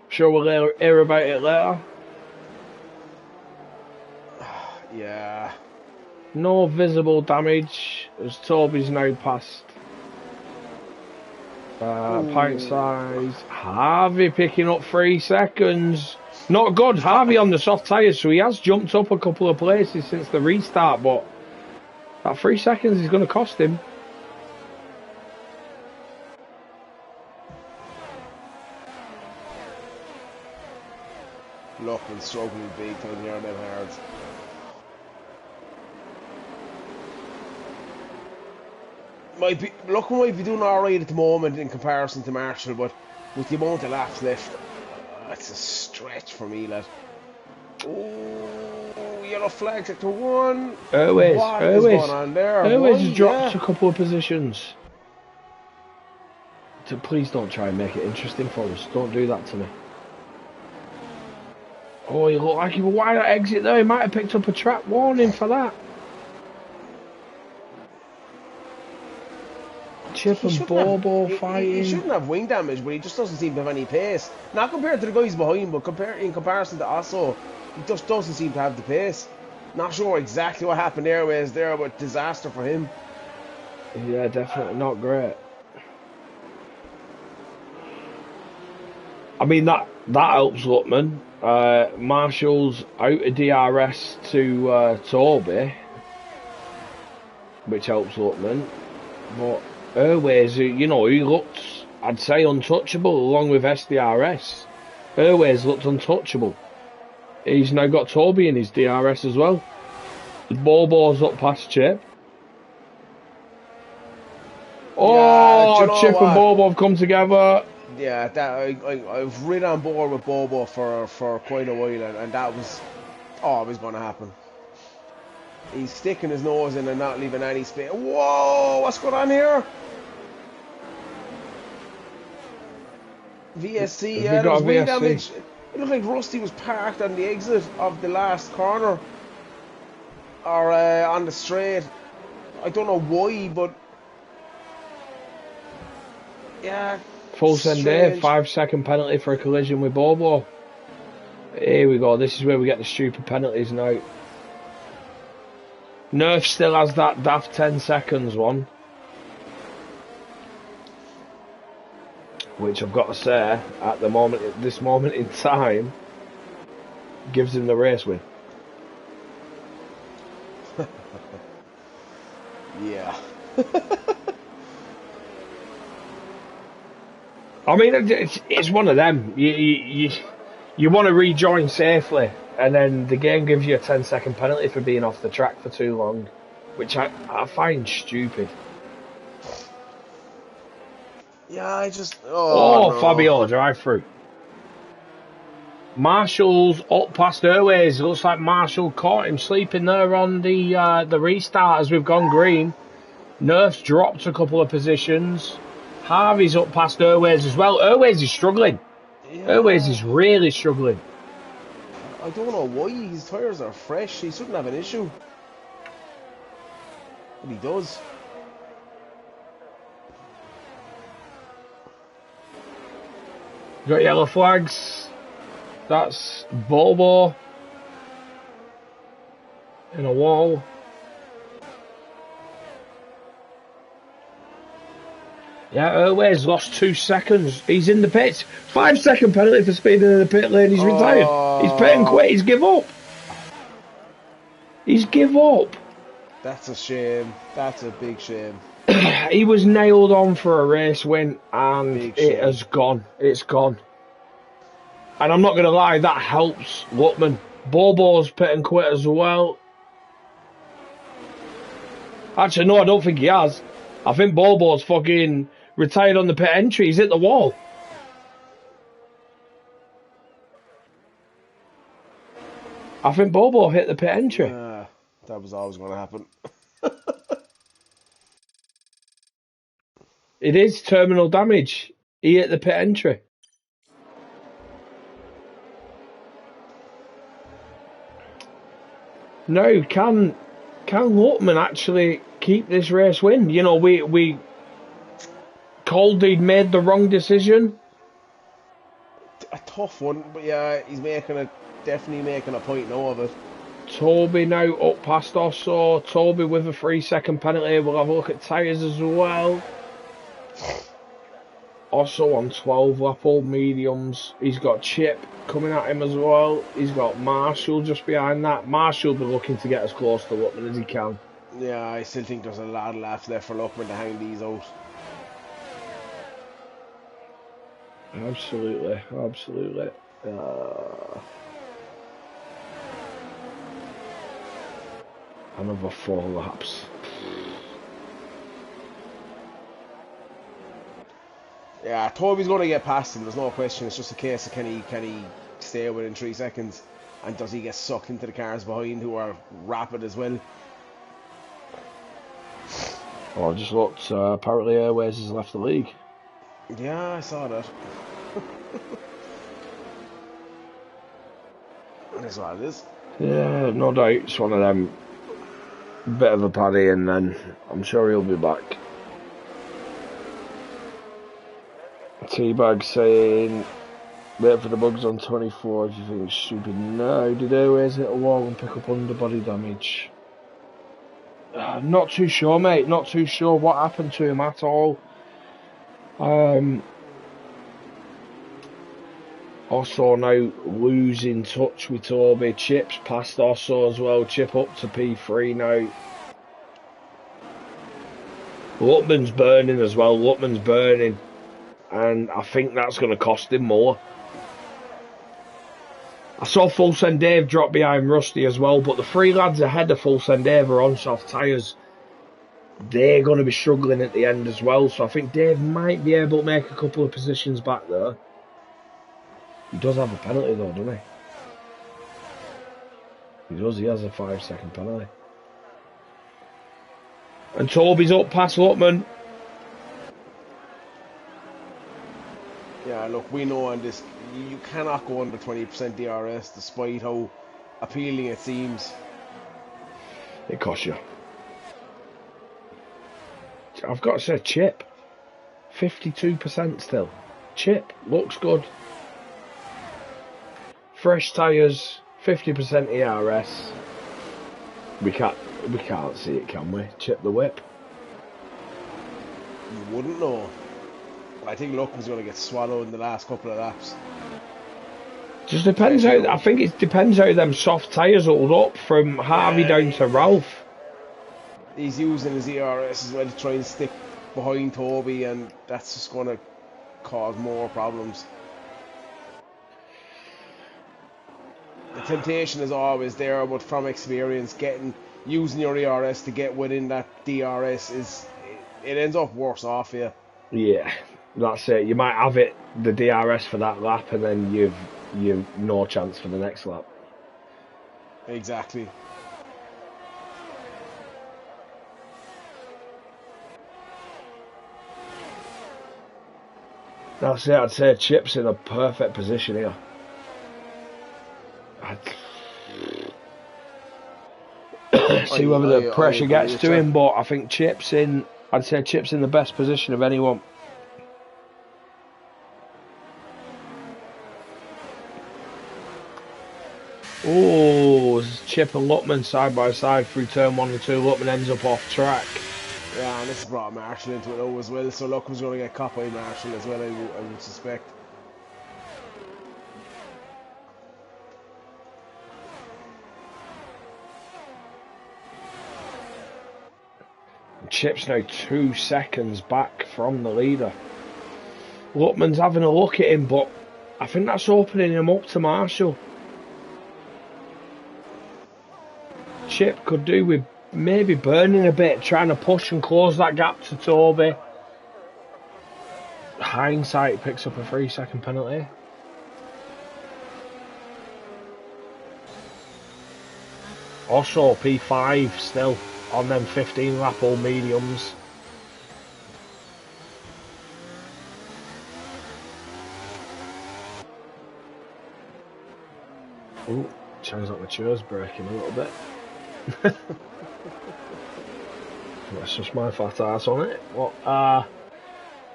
Sure we'll hear about it later. Yeah. No visible damage as Toby's now passed. Pint size. Harvey picking up 3 seconds. Not good. Harvey on the soft tyres, so he has jumped up a couple of places since the restart, but that 3 seconds is going to cost him. Lachlan struggling big time here on them hards. Lachlan might be doing alright at the moment in comparison to Marshall, but with the amount of laps left, it's a stretch for me, lad. Oh, yellow flag sector 1. Airways is going on there? Airways has dropped a couple of positions. So please don't try and make it interesting for us. Don't do that to me. Oh, he looked like he was wide at exit there. He might have picked up a trap warning for that. Chip and Bobo fighting. He shouldn't have wing damage, but he just doesn't seem to have any pace. Not compared to the guys behind, but in comparison to Osso, he just doesn't seem to have the pace. Not sure exactly what happened Airways there, but disaster for him. Yeah, definitely not great. I mean, that helps Lutman. Marshall's out of DRS to Toby, which helps Lutman. But Airways, you know, he looked, I'd say, untouchable along with SDRS. Airways looked untouchable. He's now got Toby in his DRS as well. Bobo's up past Chip. Oh, you know Chip what? and Bobo have come together. Yeah, that I've ridden on board with Bobo for quite a while, and that was always going to happen. He's sticking his nose in and not leaving any space. Whoa, what's going on here? VSC, yeah, there was wheel damage. It looked like Rusty was parked on the exit of the last corner. Or on the straight. I don't know why, but... Yeah, full send there, 5-second penalty for a collision with Bobo. Here we go, this is where we get the stupid penalties now. Nerf still has that daft 10 seconds one. Which I've got to say, at the moment, at this moment in time, gives him the race win. Yeah. I mean, it's one of them. You want to rejoin safely, and then the game gives you a 10-second penalty for being off the track for too long, which I find stupid. Yeah, I just... Oh, no. Fabio, drive-through. Marshall's up past Airways. It looks like Marshall caught him sleeping there on the restart as we've gone green. Nerf's dropped a couple of positions. Harvey's up past Airways as well. Airways is struggling. Yeah. Airways is really struggling. I don't know why. His tyres are fresh. He shouldn't have an issue. But he does. Got yellow flags. That's Bobo in a wall. Yeah, Airways lost 2 seconds. He's in the pits. 5-second penalty for speeding in the pit lane. He's retired. He's pit and quit. He's give up. He's give up. That's a shame. That's a big shame. He was nailed on for a race win, and it has gone. It's gone. And I'm not going to lie, that helps Lutman. Bobo's pit and quit as well. Actually, no, I don't think he has. I think Bobo's fucking retired on the pit entry. He's hit the wall. I think Bobo hit the pit entry. That was always going to happen. It is terminal damage. He hit the pit entry. No, can Lutman actually keep this race win? You know, we called he'd made the wrong decision. A tough one, but yeah, he's definitely making a point now of it. Toby now up past Osso. Toby with a 3-second penalty. We'll have a look at tyres as well. Osso on 12 lap old mediums. He's got Chip coming at him as well. He's got Marshall just behind that. Marshall will be looking to get as close to Lutman as he can. Yeah, I still think there's a lot of laps left for Lutman to hang these out. Absolutely, absolutely. Another 4 laps. Yeah, Toby's going to get past him. There's no question. It's just a case of can he stay within 3 seconds, and does he get sucked into the cars behind who are rapid as well? Oh, I just looked. Apparently, Airways has left the league. Yeah, I saw that. That's what it is. Yeah, no doubt. It's one of them. Bit of a paddy, and then I'm sure he'll be back. Teabag saying, wait for the bugs on 24 if you think it's stupid. No, did Airways hit a wall and pick up underbody damage? Not too sure, mate. Not too sure what happened to him at all. Also now losing touch with Toby. Chip's past Osso as well. Chip up to P3 now. Lutman's burning as well. Lutman's burning. And I think that's going to cost him more. I saw Full Send Dave drop behind Rusty as well, but the three lads ahead of Full Send Dave are on soft tyres. They're going to be struggling at the end as well, so I think Dave might be able to make a couple of positions back there. He does have a penalty though, doesn't he? He does, he has a 5-second penalty. And Toby's up past Lutman. Yeah, look, we know on this, you cannot go under 20% DRS despite how appealing it seems. It costs you. I've got to say, Chip, 52% still. Chip looks good. Fresh tyres, 50% ERS. We can't see it, can we? Chip the whip. You wouldn't know. I think Luckman's going to get swallowed in the last couple of laps. Just depends how. I think it depends how them soft tyres hold up from Harvey down to Ralph. He's using his ERS as well to try and stick behind Toby, and that's just going to cause more problems. The temptation is always there, but from experience, using your ERS to get within that DRS it ends up worse off for you. Yeah, that's it. You might have the DRS for that lap, and then you've no chance for the next lap. Exactly. That's it. I'd say Chip's in a perfect position here. See whether the pressure gets to him, but I think I'd say Chip's in the best position of anyone. Oh, Chip and Lutman side by side through turn 1 and 2. Lutman ends up off track. Yeah, and this brought Marshall into it as well, so Lutman's going to get caught by Marshall as well, I would suspect. Chip's now 2 seconds back from the leader. Lutman's having a look at him, but I think that's opening him up to Marshall. Chip could do with maybe burning a bit, trying to push and close that gap to Toby. Hindsight picks up a 3-second penalty. Also P5 still on them 15 lap all mediums. Oh, sounds like my chair's breaking a little bit. That's just my fat ass on it.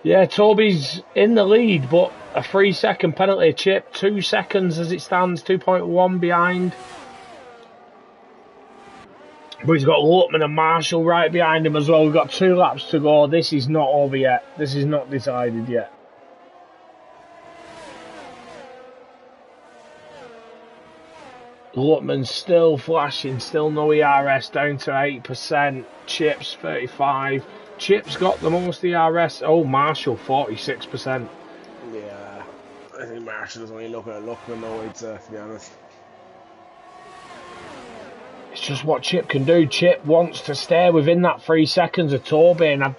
Yeah, Toby's in the lead, but a 3-second penalty. Chip, 2 seconds as it stands, 2.1 behind. But he's got Lutman and Marshall right behind him as well. We've got 2 laps to go. This is not over yet. This is not decided yet. Lutman's still flashing, still no ERS, down to 8%. Chip's 35. Chip's got the most ERS. Oh, Marshall 46%. Yeah, I think Marshall is only looking at Lutman now, to be honest. It's just what Chip can do. Chip wants to stay within that 3 seconds of Toby, and I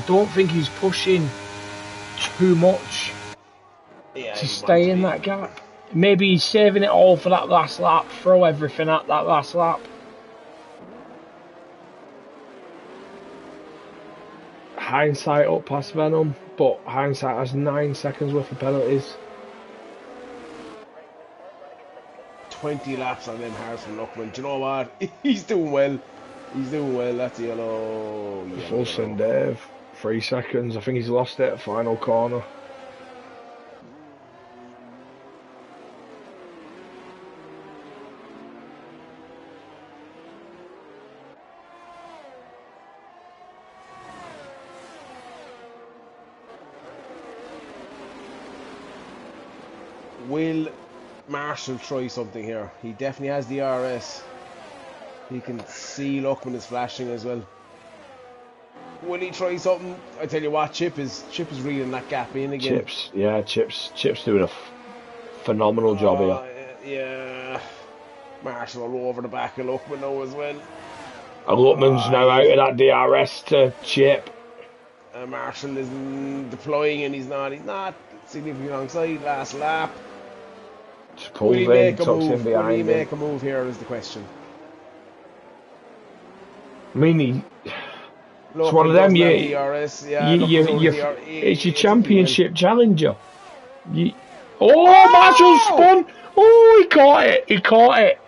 don't think he's pushing too much to stay in that gap. Maybe he's saving it all for that last lap, throw everything at that last lap. Hindsight up past Venom, but Hindsight has 9 seconds worth of penalties. 20 laps on them hard from Lutman. Do you know what? He's doing well. He's doing well. That's yellow. Full send Dave. 3 seconds. I think he's lost it. Final corner. Will Marshall try something here? He definitely has the RS. He can see Lutman is flashing as well. Will he try something? I tell you what, Chip is reeling that gap in again. Chip's doing a phenomenal job here. Yeah. Marshall all over the back of Luckman now as well. And Luckman's now out of that DRS to Chip. Marshall is deploying and he's not significantly alongside last lap. Just Will pulls he in, make a tucks in move? Will he behind make him. a move here is the question. I mean, it's one of Luckman them. doesn't have DRS. Yeah, Luckman's over DRS. It's your championship challenger. Marshall spun. Oh, he caught it. He caught it.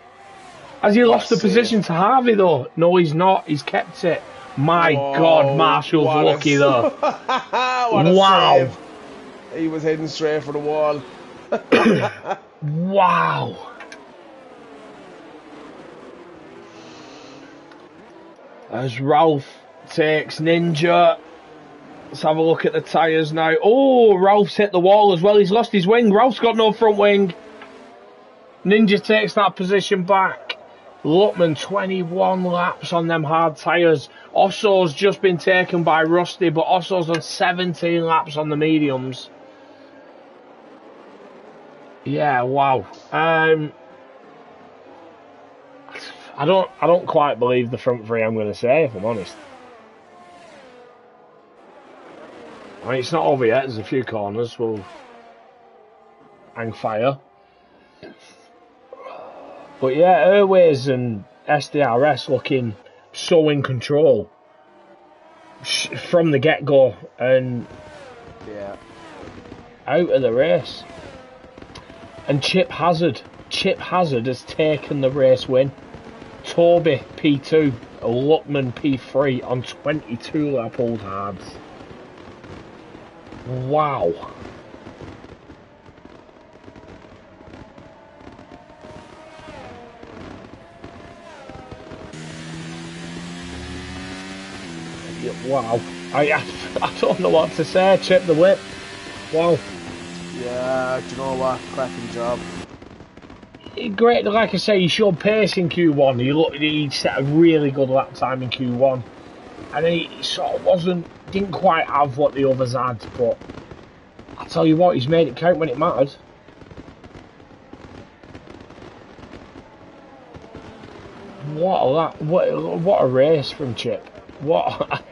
Has he lost the position to Harvey though? No, he's not. He's kept it. My God, Marshall's lucky though. What a Wow. save. He was heading straight for the wall. Wow. As Ralph takes Ninja. Let's have a look at the tyres now. Oh, Ralph's hit the wall as well. He's lost his wing. Ralph's got no front wing. Ninja takes that position back. Luckman 21 laps on them hard tyres. Osso's just been taken by Rusty, but Osso's on 17 laps on the mediums. Yeah, wow. I don't quite believe the front three, I'm going to say, if I'm honest. I mean, it's not over yet. There's a few corners. We'll hang fire. But yeah, Airways and SDRS looking so in control from the get-go and out of the race. And Chip Hazard has taken the race win. Toby P2, Luckman P3 on 22 lap old hards. Wow. Wow. I don't know what to say. Chip the whip. Wow. Yeah, do you know what? Cracking job. Great, like I say, he showed pace in Q1. He set a really good lap time in Q1. And then he sort of didn't quite have what the others had, but I tell you what, he's made it count when it mattered. What a race from Chip. What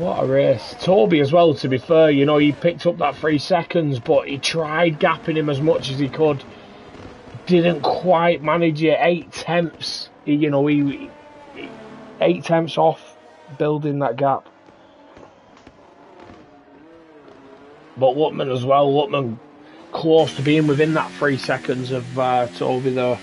a race. Toby as well, to be fair, he picked up that 3 seconds, but he tried gapping him as much as he could. Didn't quite manage it. 8 tenths. He 8 tenths off building that gap. But Luckman as well. Luckman close to being within that 3 seconds of Toby though.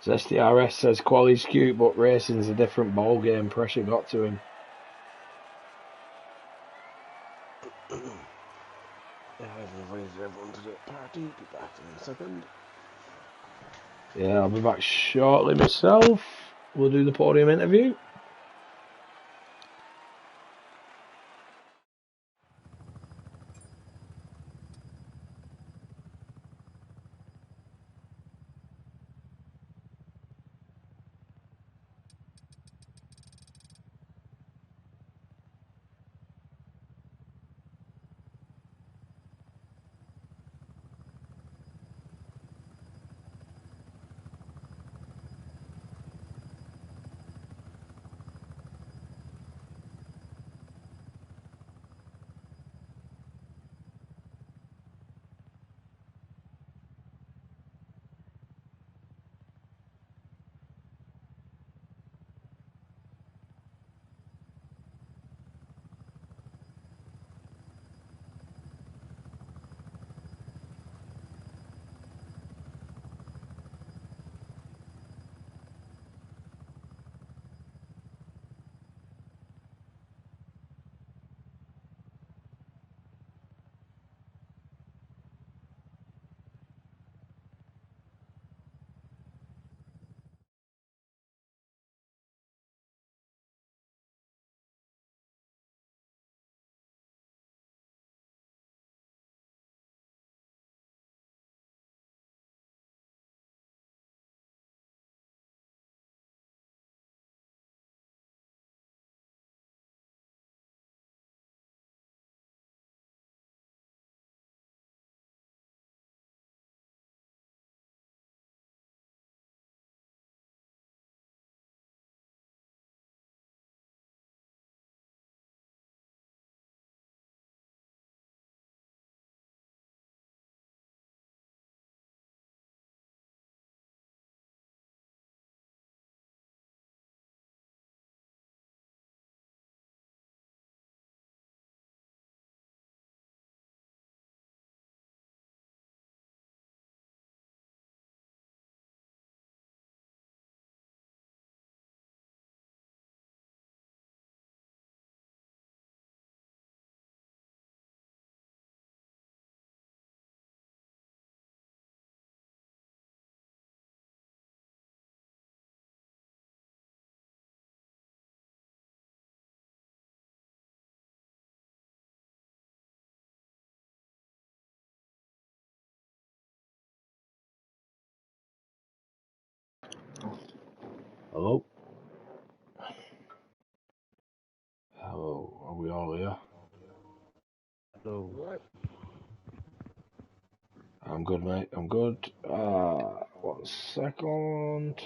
SDRS says quality's cute, but racing's a different ball game. Pressure got to him. I've invited everyone to the party. Be back in a second. Yeah, I'll be back shortly myself. We'll do the podium interview. Hello? Hello, are we all here? Hello. I'm good, mate. I'm good. 1 second.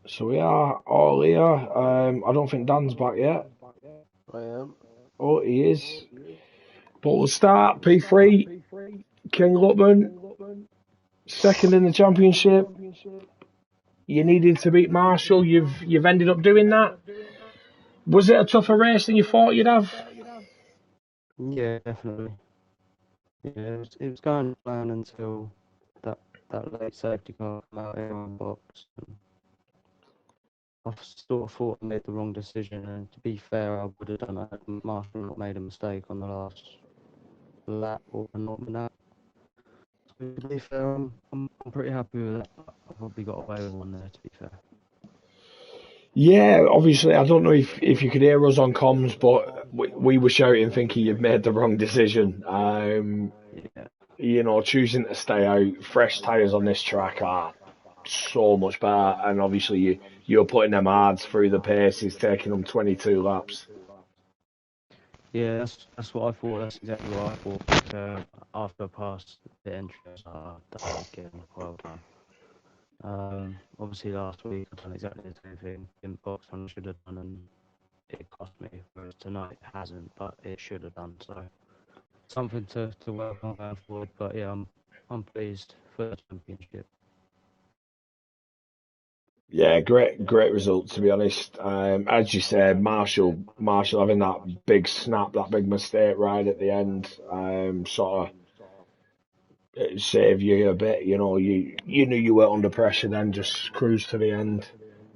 So we are all here. I don't think Dan's back yet. I am. Oh, he is. But we'll start. P3, King Lutman, second in the championship. You needed to beat Marshall. You've ended up doing that. Was it a tougher race than you thought you'd have? Yeah, definitely. Yeah, it was going to plan until that late safety car came out here on box. And I sort of thought I made the wrong decision, and to be fair, I would have done it had Marshall not made a mistake on the last lap or penultimate. So to be fair, I'm pretty happy with that. I probably got away with one there, to be fair. Yeah, obviously, I don't know if you could hear us on comms, but we were shouting thinking you've made the wrong decision. Yeah. You know, choosing to stay out, fresh tyres on this track are so much better, and obviously you're putting them hards through the paces, taking them 22 laps. Yeah, that's what I thought. That's exactly what I thought. To be fair, after I passed the entry, I was like, oh, done again. Well done. Obviously last week I've done exactly the same thing. Didn't box when I should have done, and it cost me. Whereas tonight it hasn't, but it should have done. So something to work on going forward. But yeah, I'm pleased for the championship. Yeah, great result to be honest. As you said, Marshall having that big snap, that big mistake right at the end, sort of it saved you a bit. You know, you knew you were under pressure, then just cruise to the end.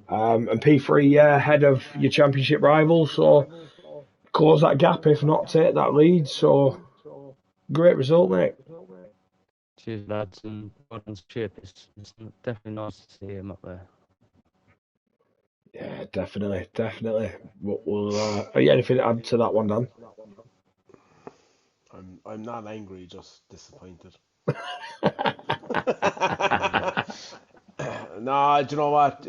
And P3, yeah, ahead of your championship rival, so close that gap, if not take that lead. So great result, mate. Cheers, lads, and Gordon's chip. It's definitely nice to see him up there. Yeah, definitely. We'll yeah, anything to add to that one, Dan? I'm not angry, just disappointed. No, do you know what?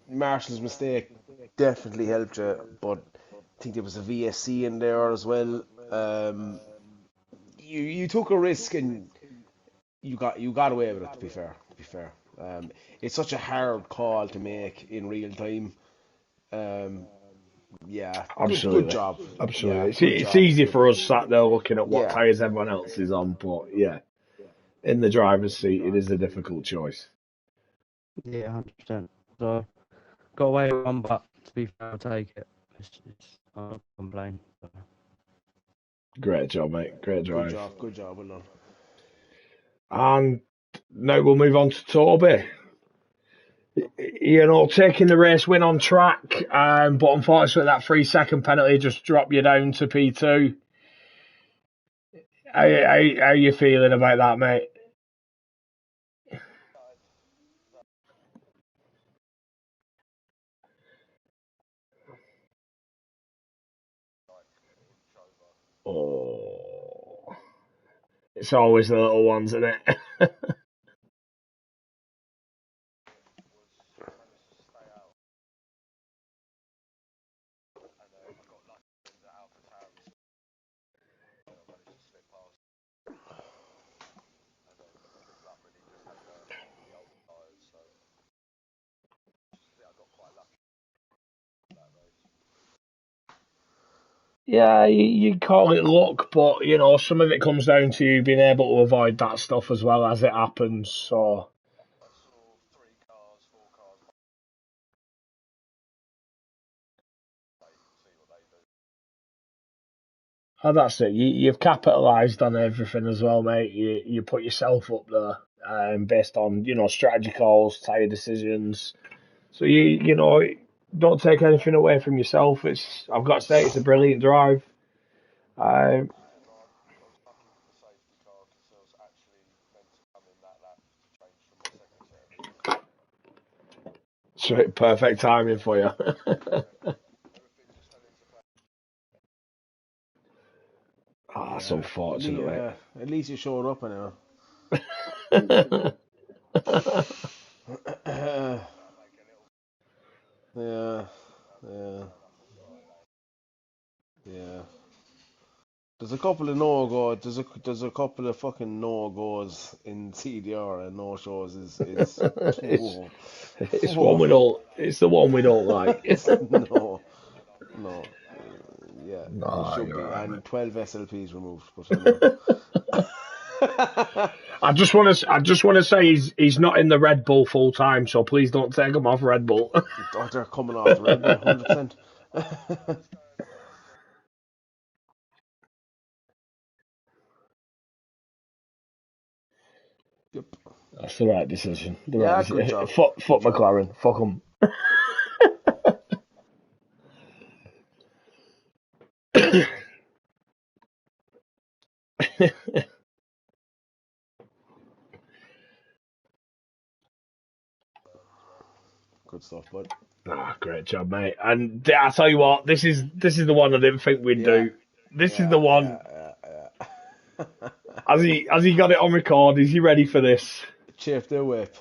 Marshall's mistake definitely helped you, but I think there was a VSC in there as well. You took a risk and you got away with it. To be fair, it's such a hard call to make in real time. Um, yeah, good Absolutely, job. Yeah, absolutely. good It's job. easy for us sat there looking at what Yeah, tyres everyone else is on, but yeah, in the driver's seat, it is a difficult choice. Yeah, 100%. So got away with one, but to be fair, I'll take it. I don't complain. So. Great job, mate. Great good drive. job. Good job. Well done. And now we'll move on to Toby. You know, taking the race win on track, but unfortunately that 3 second penalty just dropped you down to P2. How you feeling about that, mate? Oh, it's always the little ones, isn't it? Yeah, you call it luck, but you know some of it comes down to you being able to avoid that stuff as well as it happens. So, that's it. You've capitalised on everything as well, mate. You put yourself up there, based on strategy calls, tyre decisions. So you don't take anything away from yourself. I've got to say it's a brilliant drive. Um, so perfect timing for you. Ah, that's Yeah, unfortunate, mate. at least you showed up anyway. Yeah, yeah, yeah. There's a couple of no go. There's a couple of fucking no goes in CDR and no shows is it's whoa, it's one whoa. we don't. It's the one we don't like. No, no, yeah, it Nah, should you're be, right, and mate. 12 SLPs removed. But anyway, I just want to say he's not in the Red Bull full time, so please don't take him off Red Bull. oh, they're coming off the Red Bull 100%. Yep. That's the right decision. The right Yeah, good decision. job, good Fuck job. McLaren. Fuck him. Good stuff, bud. Ah, great job, mate. And I tell you what, this is the one I didn't think we'd Yeah, do. This is the yeah, one. yeah, yeah, yeah. Has he got it on record? Is he ready for this? Chief the whip.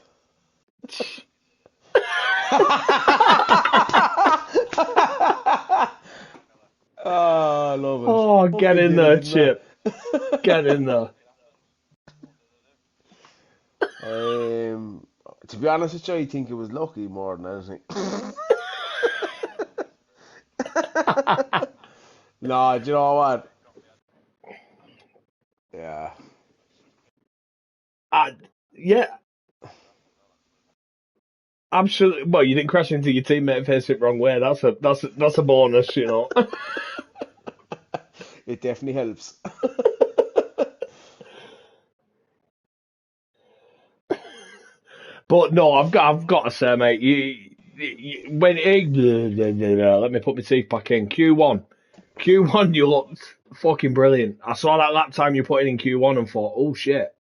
Oh, I love it. Oh, Hope get we in did it there, in that. Chip. Get in there. To be honest with you, I think it was lucky more than anything. No, do you know what? Yeah. Yeah, absolutely. Well, you didn't crash into your teammate and face it wrong way. That's a bonus, you know. It definitely helps. But no, I've got to say, mate, when let me put my teeth back in. Q1, you looked fucking brilliant. I saw that lap time you put in Q1 and thought, oh shit,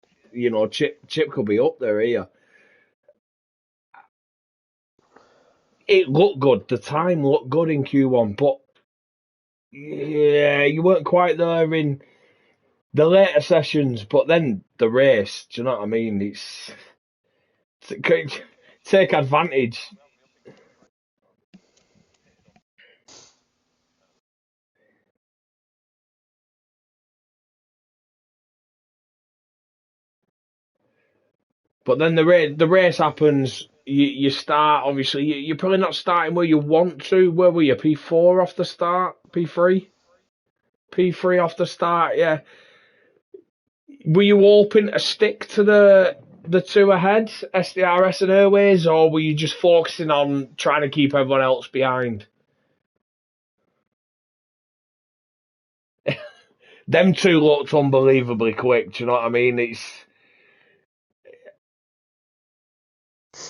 Chip could be up there here. It looked good. The time looked good in Q1, but yeah, you weren't quite there in the later sessions. But then the race, do you know what I mean? Take advantage. But then the race happens. You start obviously. You're probably not starting where you want to. Where were you? P4 off the start. P3 off the start. Yeah. Were you hoping to stick to the two ahead, SDRS and Airways, or were you just focusing on trying to keep everyone else behind? Them two looked unbelievably quick. Do you know what I mean? It's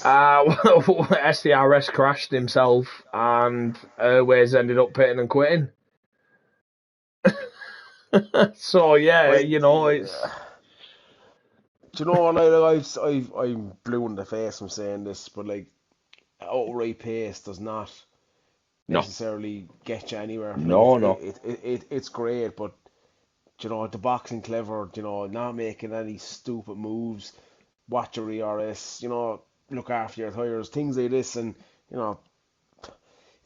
SDRS crashed himself, and Airways ended up pitting and quitting. So yeah, Like, it's do you know what? I'm blue in the face from saying this, but like, outright pace does not no, necessarily get you anywhere. Like, no, no. it's great, but you know, the boxing clever, you know, not making any stupid moves, watch your ERS, you know, look after your tires, things like this, and you know,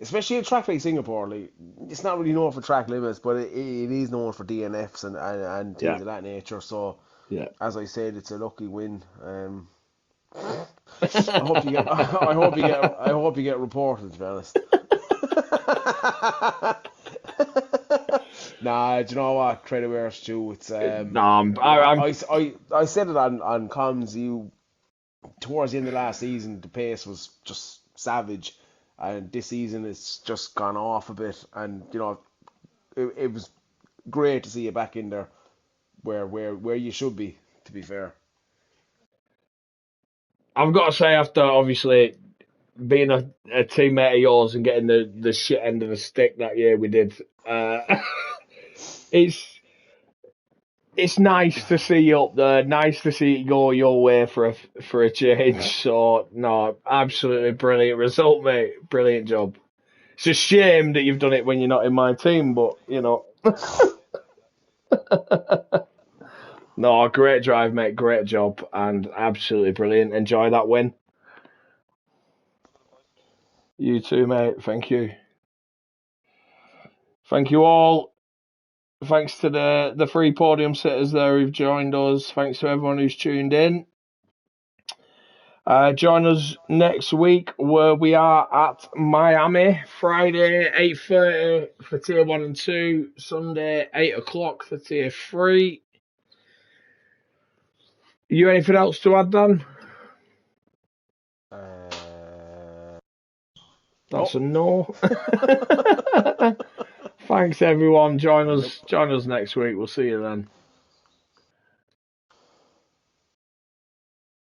especially a track like Singapore, like it's not really known for track limits, but it is known for DNFs and Yeah, things of that nature. So, yeah. as I said, it's a lucky win. I hope you get, I hope you get reported. To be honest. Nah, do you know what? Credit where it's due. It's No, I said it on comms. You towards the end of last season, the pace was just savage, and this season it's just gone off a bit. And you know, it was great to see you back in there where you should be. To be fair, I've got to say after obviously being a teammate of yours and getting the shit end of the stick that year we did. It's it's nice to see you up there. Nice to see it go your way for a change. So no, absolutely brilliant result, mate. Brilliant job. It's a shame that you've done it when you're not in my team, but No, great drive, mate. Great job, and absolutely brilliant. Enjoy that win. You too, mate. Thank you. Thank you all. Thanks to the three podium sitters there who've joined us. Thanks to everyone who's tuned in. Join us next week where we are at Miami. Friday 8:30 for Tier 1 and 2. Sunday 8 o'clock for Tier 3. You anything else to add, Dan? That's a no. Thanks everyone. Join us next week. We'll see you then.